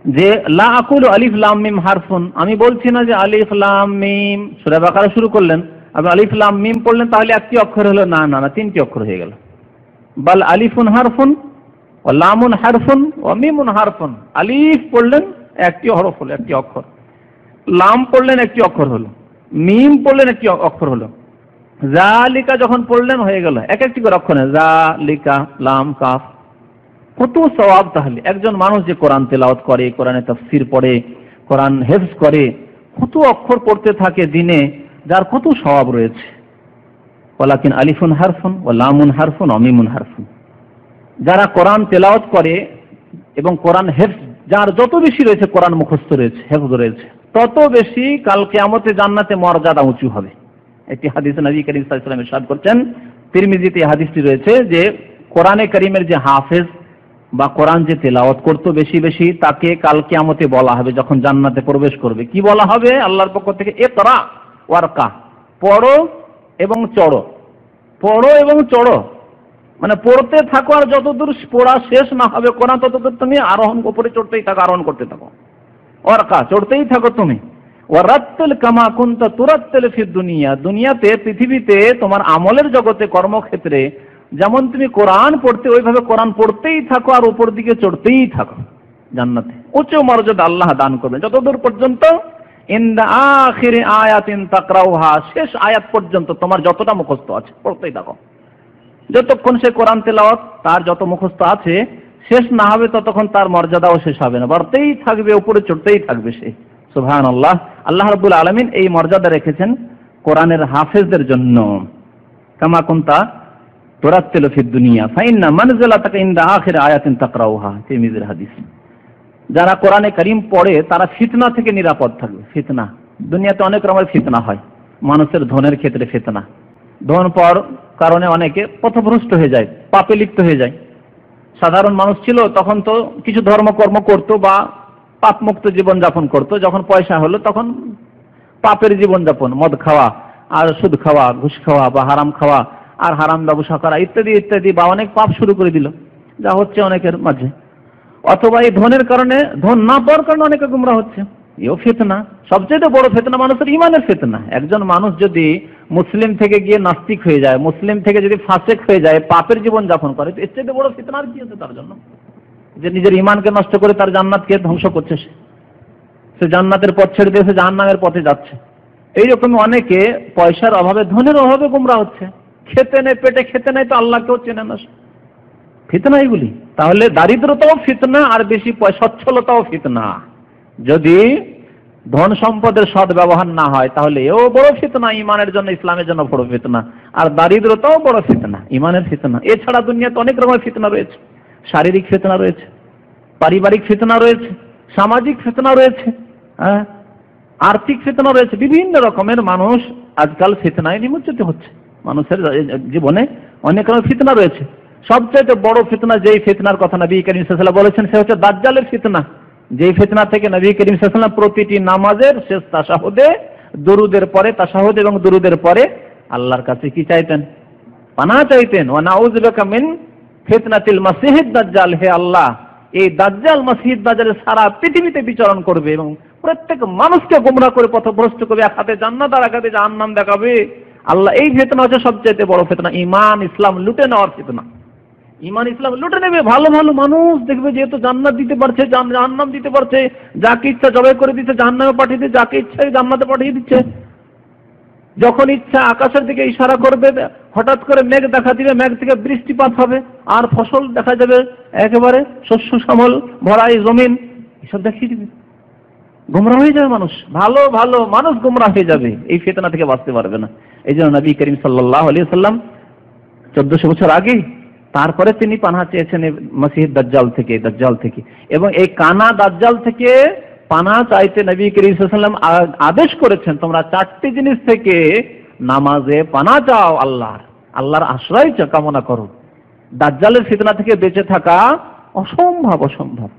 যে লা আকুলু আলিফ লাম মিম হারফুন, আমি বলছি না যে আলিফ লাম মিম, সূরা বাকারা শুরু করলেন, আপনি আলিফ লাম মিম পড়লেন তাহলে একটি অক্ষর হলো, না না না, 3টি অক্ষর হয়ে গেল। বাল আলিফুন হারফুন ওয়া লামুন হারফুন ওয়া মিমুন হারফুন, আলিফ পড়লেন একটি হরফ হলো, একটি অক্ষর, লাম পড়লেন একটি অক্ষর হলো, মিম পড়লেন একটি অক্ষর হলো, জালিকা যখন পড়লেন হয়ে গেল এক একটি করে অক্ষর, জালিকা, লাম, কাফ। কত সওয়াব! তাহলে একজন মানুষ যে কোরআন তেলাওয়াত করে, কোরআনের তাফসীর পড়ে, কোরআন হেফজ করে, কত অক্ষর পড়তে থাকে দিনে, যার কত সওয়াব রয়েছে। ওয়ালাকিন আলিফুন হারফুন ওয়া লামুন হারফুন ওয়া মিমুন হারফুন, যারা কোরআন তেলাওয়াত করে এবং কোরআন হেফজ যার যত বেশি রয়েছে, কোরআন মুখস্থ রয়েছে, হেফজ রয়েছে, তত বেশি কাল কিয়ামতে জান্নাতে মর্যাদা উঁচু হবে। একটি হাদিসে নবী করিম সাল্লাল্লাহু আলাইহি ওয়াসাল্লাম ইরশাদ করছেন তিরমিজিতে এই হাদিসটি রয়েছে যে কোরআনে কারীমের যে হাফেজ বা কোরআন যে তেলাওয়াত করতো বেশি বেশি, তাকে কাল কিয়ামতে বলা হবে যখন জান্নাতে প্রবেশ করবে, কি বলা হবে আল্লাহর পক্ষ থেকে? ইকরা ওয়ারকা, পড়ো এবং চড়ো, পড়ো এবং চড়ো, মানে পড়তে থাকো, আর যতদূর পড়া শেষ না হবে কোরআন ততদূর তুমি আরোহণ উপরে চড়তেই থাকো, আরোহণ করতে থাকো, ওয়ারকা চড়তেই থাকো তুমি। ওয়ারাত্তিল কামা কুনতা তুরাত্তিল ফিদ দুনিয়া, দুনিয়াতে পৃথিবীতে তোমার আমলের জগতে কর্মক্ষেত্রে যেমন তুমি কোরআন পড়তে ওইভাবে কোরআন পড়তেই থাকো আর উপর দিকে চড়তেই থাকো। জান্নাতে উচ্চ মর্যাদা আল্লাহ দান করবেন যতদূর পর্যন্ত ইনদা আখিরি আয়াতিন তাকরাউহা, শেষ আয়াত পর্যন্ত তোমার যতটা মুখস্থ আছে পড়তেই থাকো। যতক্ষণ সে কোরআন তেলাওয়াত তার যত মুখস্থ আছে শেষ না হবে ততক্ষণ তার মর্যাদাও শেষ হবে না, বাড়তেই থাকবে, উপরে চড়তেই থাকবে সে। সুবহানাল্লাহ। আল্লাহ রাব্বুল আলামিন এই মর্যাদা রেখেছেন কোরআনের হাফেজদের জন্য। কামা কুনতা তুরাত্তিলু ফিদ দুনিয়া ফাইন্না মানজিলাতাকা ইনদা আখির আয়াতিন তাকরাউহা, তিরমিজির হাদিস। যারা কোরআনে কারীম পড়ে তারা ফিতনা থেকে নিরাপদ থাকবে। ফিতনা, দুনিয়াতে অনেক রকমের ফিতনা হয়, মানুষের ধনের ক্ষেত্রে ফিতনা, ধন পাওয়ার কারণে অনেকে পথভ্রষ্ট হয়ে যায়, পাপে লিপ্ত হয়ে যায়। সাধারণ মানুষ ছিল তখন তো কিছু ধর্মকর্ম করতো বা পাপমুক্ত জীবনযাপন করতো, যখন পয়সা হলো তখন পাপের জীবনযাপন, মদ খাওয়া আর সুদ খাওয়া, ঘুষ খাওয়া বা হারাম খাওয়া আর হারাম ব্যবসা করা ইত্যাদি ইত্যাদি, বা অনেক পাপ শুরু করে দিল, যা হচ্ছে অনেকের মাঝে। অথবা এই ধনের কারণে, ধন না পাওয়ার কারণে অনেকে গুমরা হচ্ছে, এও ফিতনা। সবচেয়ে বড় ফিতনা মানুষের ইমানের ফিতনা। একজন মানুষ যদি মুসলিম থেকে গিয়ে নাস্তিক হয়ে যায়, মুসলিম থেকে যদি ফাসেক হয়ে যায়, পাপের জীবন যাপন করে, এর চেয়ে বড় ফিতনা আর কি আছে তার জন্য? যে নিজের ইমানকে নষ্ট করে তার জান্নাতকে ধ্বংস করছে, সে জান্নাতের পথ ছেড়ে দিয়ে সে জাহান্নামের পথে যাচ্ছে। এইরকম অনেকে পয়সার অভাবে, ধনের অভাবে গুমরা হচ্ছে, খেতে নেই, পেটে খেতে নেই, তো আল্লাহকেও চেনে না, ফিতনা এগুলি। তাহলে দারিদ্রতাও ফিতনা, আর বেশি সচ্ছলতাও ফিতনা। যদি ধন সম্পদের সৎ ব্যবহার না হয় তাহলে এও বড় ফিতনা, ইমানের জন্য, ইসলামের জন্য বড় ফিতনা। আর দারিদ্রতাও বড় ফিতনা, ইমানের ফিতনা। এছাড়া দুনিয়াতে অনেক রকমের ফিতনা রয়েছে, শারীরিক ফিতনা রয়েছে, পারিবারিক ফিতনা রয়েছে, সামাজিক ফিতনা রয়েছে, আর্থিক ফিতনা রয়েছে, বিভিন্ন রকমের। মানুষ আজকাল ফিতনায় নিমজ্জিত হচ্ছে, মানুষের জীবনে অনেক রকমের ফিতনা রয়েছে। সবচেয়ে বড় ফিতনা, যেই ফিতনার কথা নবী করিম সাল্লাল্লাহু আলাইহি ওয়াসাল্লাম বলেছেন, সে হচ্ছে দাজ্জালের ফিতনা। যেই ফিতনা থেকে নবী করিম সাল্লাল্লাহু আলাইহি ওয়াসাল্লাম প্রতিটি নামাজের শেষ তাশাহুদে, দুরুদের পরে, তাশাহুদ এবং দুরুদের পরে আল্লাহর কাছে কি চাইতেন? পানাহ চাইতেন। ওয়া নাউযু বিকা মিন ফিতনাতিল মাসিহিদ দাজ্জাল, হে আল্লাহ, এই দাজ্জাল মাসিহিদ দাজ্জাল সারা পৃথিবীতে বিচরণ করবে এবং প্রত্যেক মানুষকে গোমরাহ করে পথভ্রষ্ট করবে, এক হাতে জান্নাত আর এক হাতে জাহান্নাম দেখাবে। আল্লাহ, এই ফিতনা হচ্ছে সবচেয়ে বড় ফিতনা, ঈমান ইসলাম লুটে নেওয়ার ফিতনা। ঈমান ইসলাম লুটে নেবে, ভালো ভালো মানুষ দেখবে যেহেতু জান্নাত দিতে পারছে, জাহান্নাম দিতে পারছে, যাকে ইচ্ছা জবাই করে দিচ্ছে, জাহান্নামে পাঠিয়ে দিচ্ছে, যাকে ইচ্ছা জান্নাতে পাঠিয়ে দিচ্ছে। যখন ইচ্ছা আকাশের দিকে ইশারা করবে, হঠাৎ করে মেঘ দেখা দিবে, মেঘ থেকে বৃষ্টিপাত হবে, আর ফসল দেখা যাবে, একেবারে শস্য শ্যামল ভরা এই জমিন, এসব দেখিয়ে দিবে। গুমরাহ হয়ে যাবে মানুষ, ভালো ভালো মানুষ গুমরাহ হয়ে যাবে, এই ফিতনা থেকে বাঁচতে পারবে না। এই জন্য নবী করিম সাল্লাল্লাহু আলাইহি ওয়াসাল্লাম 1400 বছর আগে তারপরে তিনি পানাহ চেয়েছেন মাসিহিদ দাজ্জাল থেকে। এবং এই কানা দাজ্জাল থেকে পানাহ চাইতে নবী করিম সাল্লাল্লাহু আলাইহি ওয়াসাল্লাম আদেশ করেছেন, তোমরা 4টি জিনিস থেকে নামাজে পানাহ চাও, আল্লাহর আশ্রয় কামনা করো। দাজ্জালের ফিতনা থেকে বেঁচে থাকা অসম্ভব।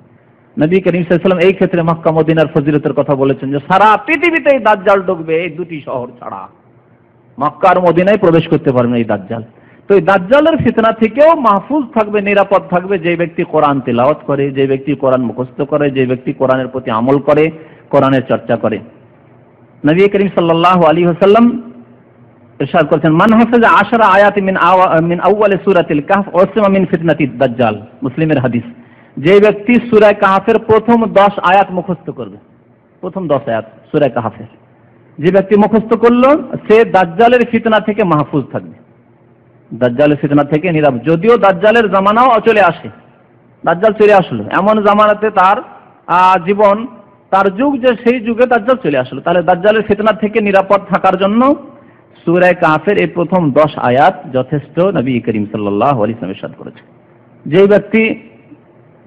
নবী করিম সাল্লাল্লাহু আলাইহি ওয়াসাল্লাম এই ক্ষেত্রে মক্কা মদিনার ফজিলতের কথা বলেছেন যে সারা পৃথিবীতে এই দাজ্জাল ঢুকবে, এই দুটি শহর ছাড়া মক্কা আর মদিনায় প্রবেশ করতে পারবে না এই দাজ্জাল। তো এই দাজ্জালের ফিতনা থেকেও মাহফুজ থাকবে, নিরাপদ থাকবে যে ব্যক্তি কোরআন তিলাওয়াত করে, যে ব্যক্তি কোরআন মুখস্থ করে, যে ব্যক্তি কোরআনের প্রতি আমল করে, কোরআনের চর্চা করে। নবী করিম সাল্লাল্লাহু আলাইহি ওয়াসাল্লাম ইরশাদ করেছেন, মান হাফিজা 10 আয়াত মিন আউয়াল সূরাতিল কাহফ ওয়াসমা মিন ফিতনাতিদ দাজ্জাল। মুসলিমের হাদিস। যে ব্যক্তি সূরা কাহফের প্রথম 10 আয়াত মুখস্থ করবে, প্রথম 10 আয়াত সূরা কাহফের যে ব্যক্তি মুখস্থ করলো, সে দাজ্জালের ফিতনা থেকে মাহফুজ থাকবে, দাজ্জালের ফিতনা থেকে নিরাপদ। যদিও দাজ্জালের জামানাও চলে আসে, দাজ্জাল চলে আসলো এমন জামানাতে তার জীবন, তার যুগ, যে সেই যুগে দাজ্জাল চলে আসলো, তাহলে দাজ্জালের ফিতনা থেকে নিরাপদ থাকার জন্য সূরা কাহফের এই প্রথম 10 আয়াত যথেষ্ট। নবী করিম সাল্লাল্লাহু আলাইহি ওয়াসাল্লাম ইরশাদ করেছেন, যে ব্যক্তি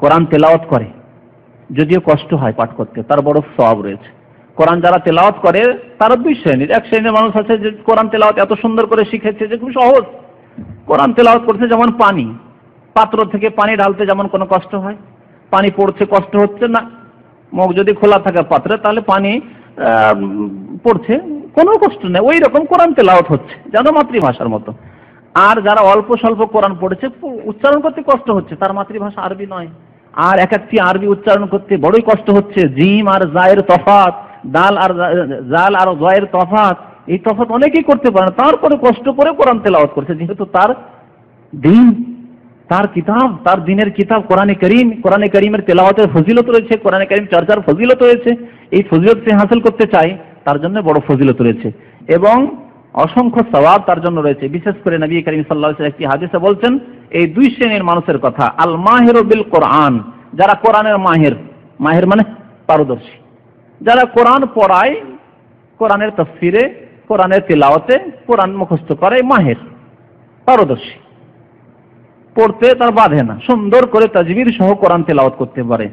কোরআন তেলাওয়াত করে, যদিও কষ্ট হয় পাঠ করতে, তার বড় সওয়াব রয়েছে। কোরআন যারা তেলাওয়াত করে তারা দুই শ্রেণীর। এক শ্রেণীর মানুষ আছে যে কোরআন তেলাওয়াত এত সুন্দর করে শিখেছে যে খুব সহজ, কোরআন তেলাওয়াত করছে যেমন পানি, পাত্র থেকে পানি ঢালতে যেমন কোনো কষ্ট হয়, পানি পড়ছে কষ্ট হচ্ছে না। মুখ যদি খোলা থাকে পাত্রে তাহলে পানি পড়ছে, কোনো কষ্ট নেই। ওই রকম কোরআন তেলাওয়াত হচ্ছে যেন মাতৃভাষার মতো। আর যারা অল্প স্বল্প কোরআন পড়েছে, উচ্চারণ করতে কষ্ট হচ্ছে, তার মাতৃভাষা আরবি নয়, আর এক একটি আরবি উচ্চারণ করতে বড়ই কষ্ট হচ্ছে। জিম আর জায়ের তফাত, দাল আর জাল আর জয়ের তফাত, এই তফাত অনেকেই করতে পারে না, তারপরে কষ্ট করে কোরআন তেলাওয়াত করছে, যেহেতু তার দিন, তার কিতাব, তার দিনের কিতাব কোরআনে করিম, কোরআনে করিমের তেলাওয়াতের ফজিলত রয়েছে, কোরআনে করিম চর্চার ফজিলত রয়েছে। এই ফজিলত সে হাসিল করতে চায়, তার জন্য বড় ফজিলত রয়েছে এবং অসংখ্য সওয়াব তার জন্য রয়েছে। বিশেষ করে নবী করিম সাল্লাল্লাহু আলাইহি ওয়াসাল্লাম একটি হাদিসে বলছেন এই দুই শ্রেণীর মানুষের কথা, আল মাহিরু বিল কোরআন, যারা কোরআনের মাহির, মাহির মানে পারদর্শী, যারা কোরআন পড়ায়, কোরআনের তাফসিরে, কোরআনের তিলাওয়াতে, কোরআন মুখস্থ করে, মাহির পারদর্শী, পড়তে তার বাধে না, সুন্দর করে তাজবির সহ কোরআন তেলাওয়াত করতে পারে।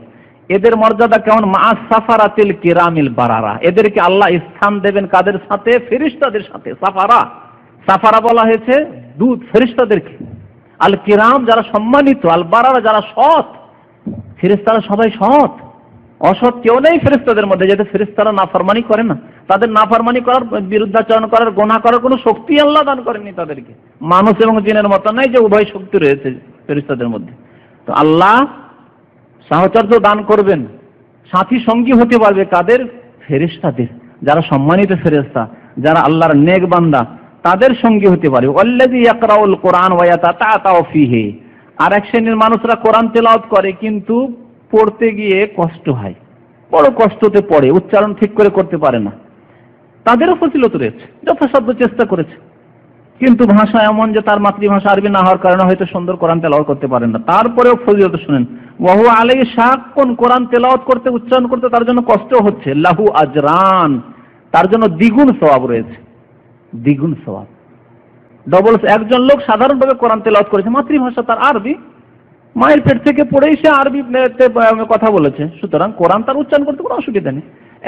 এদের মর্যাদা কেমন? মা সাফারাতিল কিরামিল বারারা, এদেরকে আল্লাহ স্থান দেবেন কাদের সাথে? ফেরেশতাদের সাথে। সাফারা, সাফারা বলা হয়েছে দূত, ফেরেশতাদেরকে। আল কিরাম যারা সম্মানিত, আল বারারা যারা সৎ। ফেরেশতারা সবাই সৎ, অসৎ কেউ নেই ফেরেশতাদের মধ্যে, যাতে ফেরেশতারা নাফরমানি করে না। তাদের নাফরমানি করার, বিরুদ্ধাচরণ করার, গুনাহ করার কোনো শক্তি আল্লাহ দান করেননি তাদেরকে। মানুষ এবং জিনের মতো নাই যে উভয় শক্তি রয়েছে ফেরেশতাদের মধ্যে। তো আল্লাহ সাহচর্য দান করবেন, সাথী সঙ্গী হতে পারবে কাদের? ফেরেশতাদের, যারা সম্মানিত ফেরেশতা, যারা আল্লাহর নেক বান্দা, তাদের সঙ্গী হতে পারবে। ওয়াল্লাযী ইয়াকরাউল কোরআন ওয়া ইয়াতাতাআতাউ ফীহি, আর এক শ্রেণীর মানুষরা কোরআন তেলাওয়াত করে কিন্তু পড়তে গিয়ে কষ্ট হয়, বড় কষ্টতে পড়ে, উচ্চারণ ঠিক করে করতে পারে না, তাদেরও ফজিলত রয়েছে, যথাসাধ্য চেষ্টা করেছে, কিন্তু ভাষা এমন যে তার মাতৃভাষা আরবি না হওয়ার কারণে হয়তো সুন্দর কোরআন তেলাওয়াত করতে পারেন না, তারপরেও ফজিলত শুনেন। ওয়া হুয়া আলাইহি শাক্কুন, কোরআন তেলাওয়াত করতে, উচ্চারণ করতে তার জন্য কষ্ট হচ্ছে। লাহু আজরান, তার জন্য দ্বিগুণ সওয়াব রয়েছে, দ্বিগুণ সওয়াব, ডবল। একজন লোক সাধারণভাবে কোরআন তেলাওয়াত করেছে, মাতৃভাষা তার আরবি, মায়ের পেট থেকে পড়েই সে আরবিতে কথা বলেছে, সুতরাং কোরআন তার উচ্চারণ করতে কোনো অসুবিধা নেই।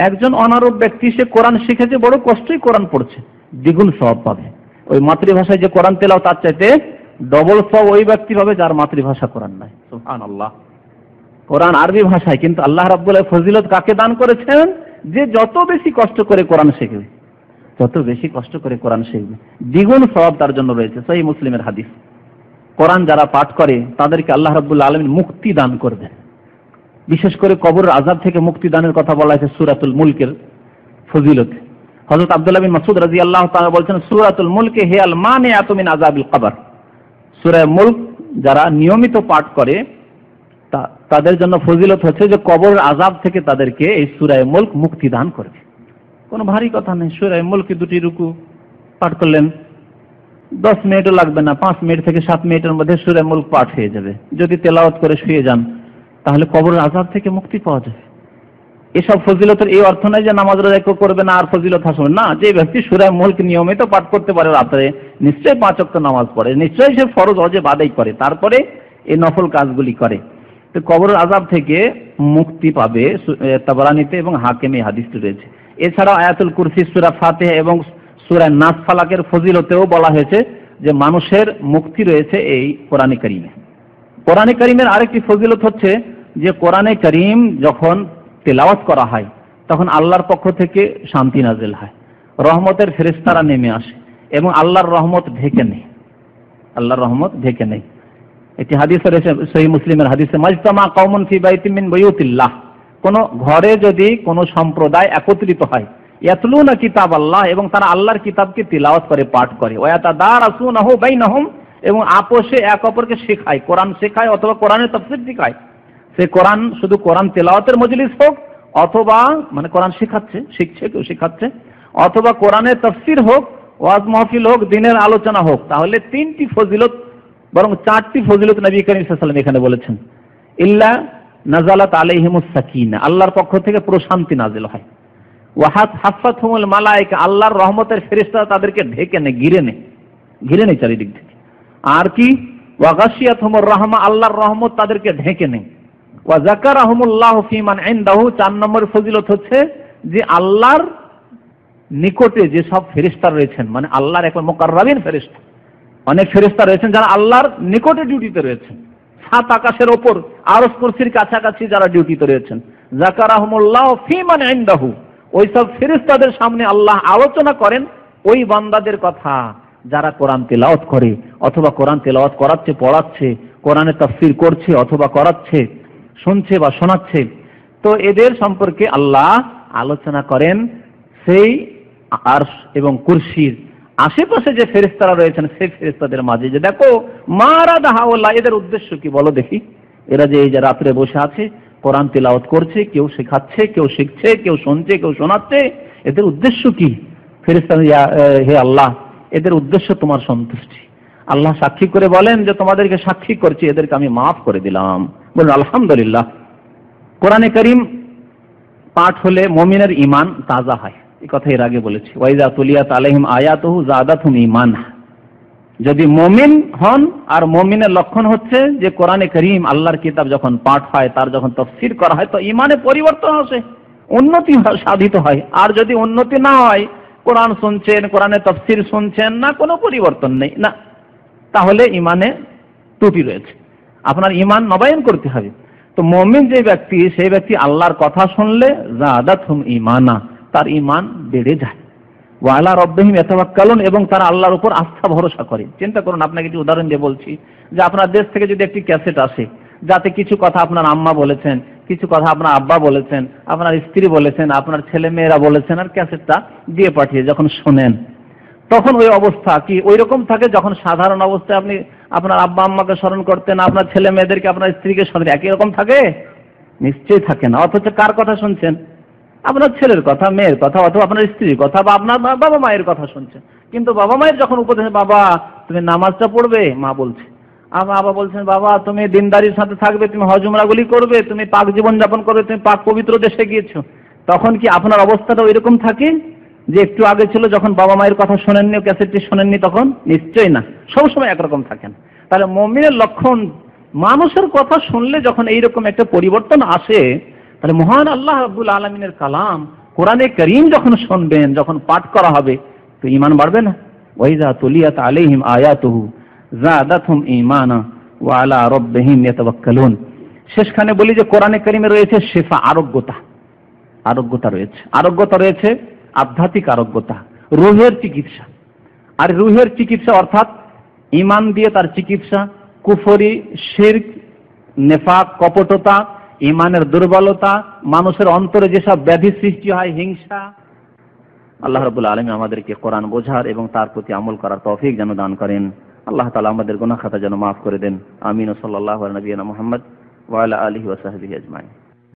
একজন অনারব ব্যক্তি, সে কোরআন শিখেছে, বড় কষ্টই কোরআন পড়ছে, দ্বিগুণ সওয়াব পাবে। ওই মাতৃভাষায় যে কোরআন তেলাওয়াত তার চাইতে ডবল সওয়াব ওই ব্যক্তি পাবে যার মাতৃভাষা কোরআন নাই। সুবহানাল্লাহ। কোরআন আরবি ভাষায়, কিন্তু আল্লাহ রাব্বুল আলামিন ফজিলত কাকে দান করেছেন? যে যত বেশি কষ্ট করে কোরআন শিখবে, যত বেশি কষ্ট করে কোরআন শিখবে, দ্বিগুণ সওয়াব তার জন্য রয়েছে। সহিহ মুসলিমের হাদিস। কোরআন যারা পাঠ করে তাদেরকে আল্লাহ রাব্বুল আলামিন মুক্তি দান করবেন। বিশেষ করে কবরের আযাব থেকে মুক্তি দানের কথা বলা হয়েছে সূরাতুল মুলকের ফজিলত। হযরত আব্দুল্লাহ বিন মাসউদ রাদিয়াল্লাহু তাআলা বলেছেন, সূরাতুল মুলকে হে আল মানিআতু মিন আযাবিল কবর, সূরা মুলক যারা নিয়মিত পাঠ করে তাদের জন্য ফজিলত হচ্ছে যে কবরের আযাব থেকে তাদেরকে এই সূরা মুলক মুক্তি দান করবে। কোনো ভারী কথা নেই, সূরা মুলকে দুটি রুকু পাঠ করলেন, 10 মিনিটও লাগবে না, 5 মিনিট থেকে 7 মিনিটের মধ্যে সূরা মুলক পাঠ হয়ে যাবে। যদি তেলাওয়াত করে শুয়ে যান তাহলে কবরের আযাব থেকে মুক্তি পাওয়া যাবে। এসব ফজিলতের এই অর্থ নয় যে নামাজ রোজা কেউ করবে না আর ফজিলত হাসবে না। যে ব্যক্তি সূরা মুলক নিয়মিত পাঠ করতে পারে রাতে, নিশ্চয়ই 5 ওয়াক্ত নামাজ পড়ে, নিশ্চয়ই সে ফরজ ওয়াজিব আদায় করে, তারপরে এই নফল কাজগুলি করে, তো কবরের আযাব থেকে মুক্তি পাবে। তাবরানীতে এবং হাকিমে হাদিসটি রয়েছে। এছাড়াও আয়াতুল কুরসি, সূরা ফাতিহা এবং সূরা নাস ফালাকের ফজিলতেও বলা হয়েছে যে মানুষের মুক্তি রয়েছে এই কোরআনে কারীমে। কোরআনে কারীমের আরেকটি ফজিলত হচ্ছে যে কোরআনে কারীম যখন তেলাওয়াত করা হয় তখন আল্লাহর পক্ষ থেকে শান্তি নাযিল হয়, রহমতের ফেরেশতারা নেমে আসে এবং আল্লাহর রহমত ঢেকে নেয়, আল্লাহর রহমত ঢেকে নেয়। একটি হাদিস রয়েছে সহিহ মুসলিমের হাদিসে, মাজতামা কওমুন ফি বাইতিন মিন বুয়ুতিল্লাহ, কোন ঘরে যদি কোন সম্প্রদায় একত্রিত হয়, ইয়াতলুনা কিতাবাল্লাহ, এবং তারা আল্লাহর কিতাবকে তিলাওয়াত করে, পাঠ করে, ওয়া ইয়াতাদারাসুনাহু বাইনাহুম, এবং আপোষে এক অপরকে শেখায়, কোরআন শেখায় অথবা কোরআনের তাফসীর শেখায়। সে কোরআন শুধু কোরআন তেলাওয়াতের মজলিস হোক, অথবা মানে কোরআন শেখাচ্ছে, শিখছে, কেউ শেখাচ্ছে, অথবা কোরআনের তাফসীর হোক, ওয়াজ মাহফিল হোক, দিনের আলোচনা হোক, তাহলে 3টি ফজিলত, বরং 4টি ফজিলত নবী করিম সাল্লাল্লাহু আলাইহি ওয়াসাল্লাম এখানে বলেছেন। ইল্লা নাযালাত আলাইহিমুস সাকিনা, আল্লাহর পক্ষ থেকে প্রশান্তি নাযিল হয়। ওয়া হাফাতহুমুল মালায়েকা, আল্লাহর রহমতের ফেরেশতারা তাদেরকে ঢেকে নেয়, ঘিরে নেয় চারিদিক থেকে। আর কি? ওয়া গাশিয়াতহুমুর রাহমা, আল্লাহর রহমত তাদেরকে ঢেকে নেয়। ওয়া যাকারাহুমুল্লাহু ফীমান ইনদাহু, 4 নম্বর ফজিলত হচ্ছে যে আল্লাহর নিকটে যে সব ফেরেশতা রয়েছেন, মানে আল্লাহর এক মুকাররাবিন ফেরেশতা, অনেক ফেরেশতা রয়েছেন যারা আল্লাহর নিকটে ডিউটিতে রয়েছেন, সাত আকাশের ওপর আরশ কুরসির কাছাকাছি যারা ডিউটিতে রয়েছেন। যাকারাহুমুল্লাহ ফী মান ইনদাহু, ওই সব ফেরেশতাদের সামনে আল্লাহ আলোচনা করেন ওই বান্দাদের কথা যারা কোরআন তেলাওয়াত করে, অথবা কোরআন তেলাওয়াত করাচ্ছে, পড়াচ্ছে, কোরআনের তাফসীর করছে অথবা করাচ্ছে, শুনছে বা শোনাচ্ছে। তো এদের সম্পর্কে আল্লাহ আলোচনা করেন সেই আরশ এবং কুরসির আশেপাশে যে ফেরেশতারা রয়েছেন সেই ফেরেশতাদের মাঝে, যে দেখো মারাদা হাওলা, এদের উদ্দেশ্য কি বলো দেখি। এরা যে এই যে রাত্রে বসে আছে কোরআন তেলাওয়াত করছে, কেউ শেখাচ্ছে, কেউ শিখছে, কেউ শুনছে, কেউ শোনাচ্ছে, এদের উদ্দেশ্য কি? ফেরেশতারা, হে আল্লাহ, এদের উদ্দেশ্য তোমার সন্তুষ্টি। আল্লাহ সাক্ষী করে বলেন যে তোমাদেরকে সাক্ষী করছি, এদেরকে আমি মাফ করে দিলাম। বলুন আলহামদুলিল্লাহ। কোরআনে কারীম পাঠ হলে মুমিনের ঈমান তাজা হয়, এই কথা এর আগে বলেছি। ওয়াইজা তুলিয়াত আলাইহিম আয়াতুহু যাদাতহুম ঈমানা, যদি মুমিন হন, আর মুমিনের লক্ষণ হচ্ছে যে কোরআনে কারীম আল্লাহর কিতাব যখন পাঠ হয়, তার যখন তাফসীর করা হয়, তো ঈমানে পরিবর্তন আসে, উন্নতি সাধিত হয়। আর যদি উন্নতি না হয়, কোরআন শুনছেন, কোরআনের তাফসীর শুনছেন না, কোনো পরিবর্তন নেই না, তাহলে ঈমানে ত্রুটি রয়েছে, আপনার ঈমান নবায়ন করতে হবে। তো মুমিন যে ব্যক্তি, সেই ব্যক্তি আল্লাহর কথা শুনলে যাদাতহুম ঈমানা, তার ঈমান বেড়ে যায়। ওয়া আলা রাব্বিহিম ইয়াতাওয়াক্কালুন, এবং তারা আল্লাহর উপর আস্থা ভরসা করে। চিন্তা করুন, আপনাকে একটি উদাহরণ দিয়ে বলছি, যে আপনার দেশ থেকে যদি একটি ক্যাসেট আসে, যাতে কিছু কথা আপনার আম্মা বলেছেন, কিছু কথা আপনার আব্বা বলেছেন, আপনার স্ত্রী বলেছেন, আপনার ছেলে মেয়েরা বলেছেন, আর ক্যাসেটটা দিয়ে পাঠিয়ে যখন শোনেন, তখন ওই অবস্থা কি ওই রকম থাকে যখন সাধারণ অবস্থায় আপনি আপনার আব্বা আম্মাকে স্মরণ করতেন, আপনার ছেলে মেয়েদেরকে, আপনার স্ত্রীকে স্মরণ, একই রকম থাকে? নিশ্চয়ই থাকে না। অথচ কার কথা শুনছেন? আপনার ছেলের কথা, মেয়ের কথা, অথবা আপনার স্ত্রীর কথা, বা আপনার বাবা মায়ের কথা শুনছেন। কিন্তু বাবা মায়ের যখন উপদেশ, বাবা তুমি নামাজটা পড়বে, মা বলছে, বাবা বলছেন বাবা তুমি দিনদারির সাথে থাকবে, তুমি হজ উমরাগুলি করবে, তুমি পাক জীবন যাপন করবে, তুমি পাক পবিত্র দেশে গিয়েছো, তখন কি আপনার অবস্থাটা ওই রকম থাকে যে একটু আগে ছিল যখন বাবা মায়ের কথা শোনেননি, ক্যাসেটটি শোনেননি তখন? নিশ্চয়ই না, সবসময় একরকম থাকেন। তাহলে মুমিনের লক্ষণ, মানুষের কথা শুনলে যখন এইরকম একটা পরিবর্তন আসে, তাহলে মহান আল্লাহ রাব্বুল আলামিনের কালাম কোরআনে কারীম যখন শুনবেন, যখন পাঠ করা হবে, তো ঈমান বাড়বে না? ওয়াইজা তুলিয়াত আলাইহিম আয়াতুহু যাদাতহুম ঈমানা ওয়া আলা রাব্বিহিম ইয়াতাওয়াক্কালুন। শেষখানে বলি যে কোরআনে কারীমে রয়েছে শিফা, আরোগ্যতা রয়েছে, আরোগ্যতা রয়েছে, আধ্যাত্মিক আরোগ্যতা, রূহের চিকিৎসা। আর রূহের চিকিৎসা অর্থাৎ ঈমান দিয়ে তার চিকিৎসা, কুফরি, শিরক, নেফাক, কপটতা, ঈমানের দুর্বলতা, মানুষের অন্তরে যেসব ব্যাধি সৃষ্টি হয়, হিংসা। আল্লাহ রাব্বুল আলামিন আমাদেরকে কোরআন বোঝার এবং তার প্রতি আমল করার তৌফিক যেন দান করেন। আল্লাহ তাআলা আমাদের গুনাহ খাতা যেন মাফ করে দেন। আমিন। সাল্লাল্লাহু আলা নবিয়িনা মুহাম্মদ ওয়া আলা আলিহি ওয়া সাহবিহি আজমাইন।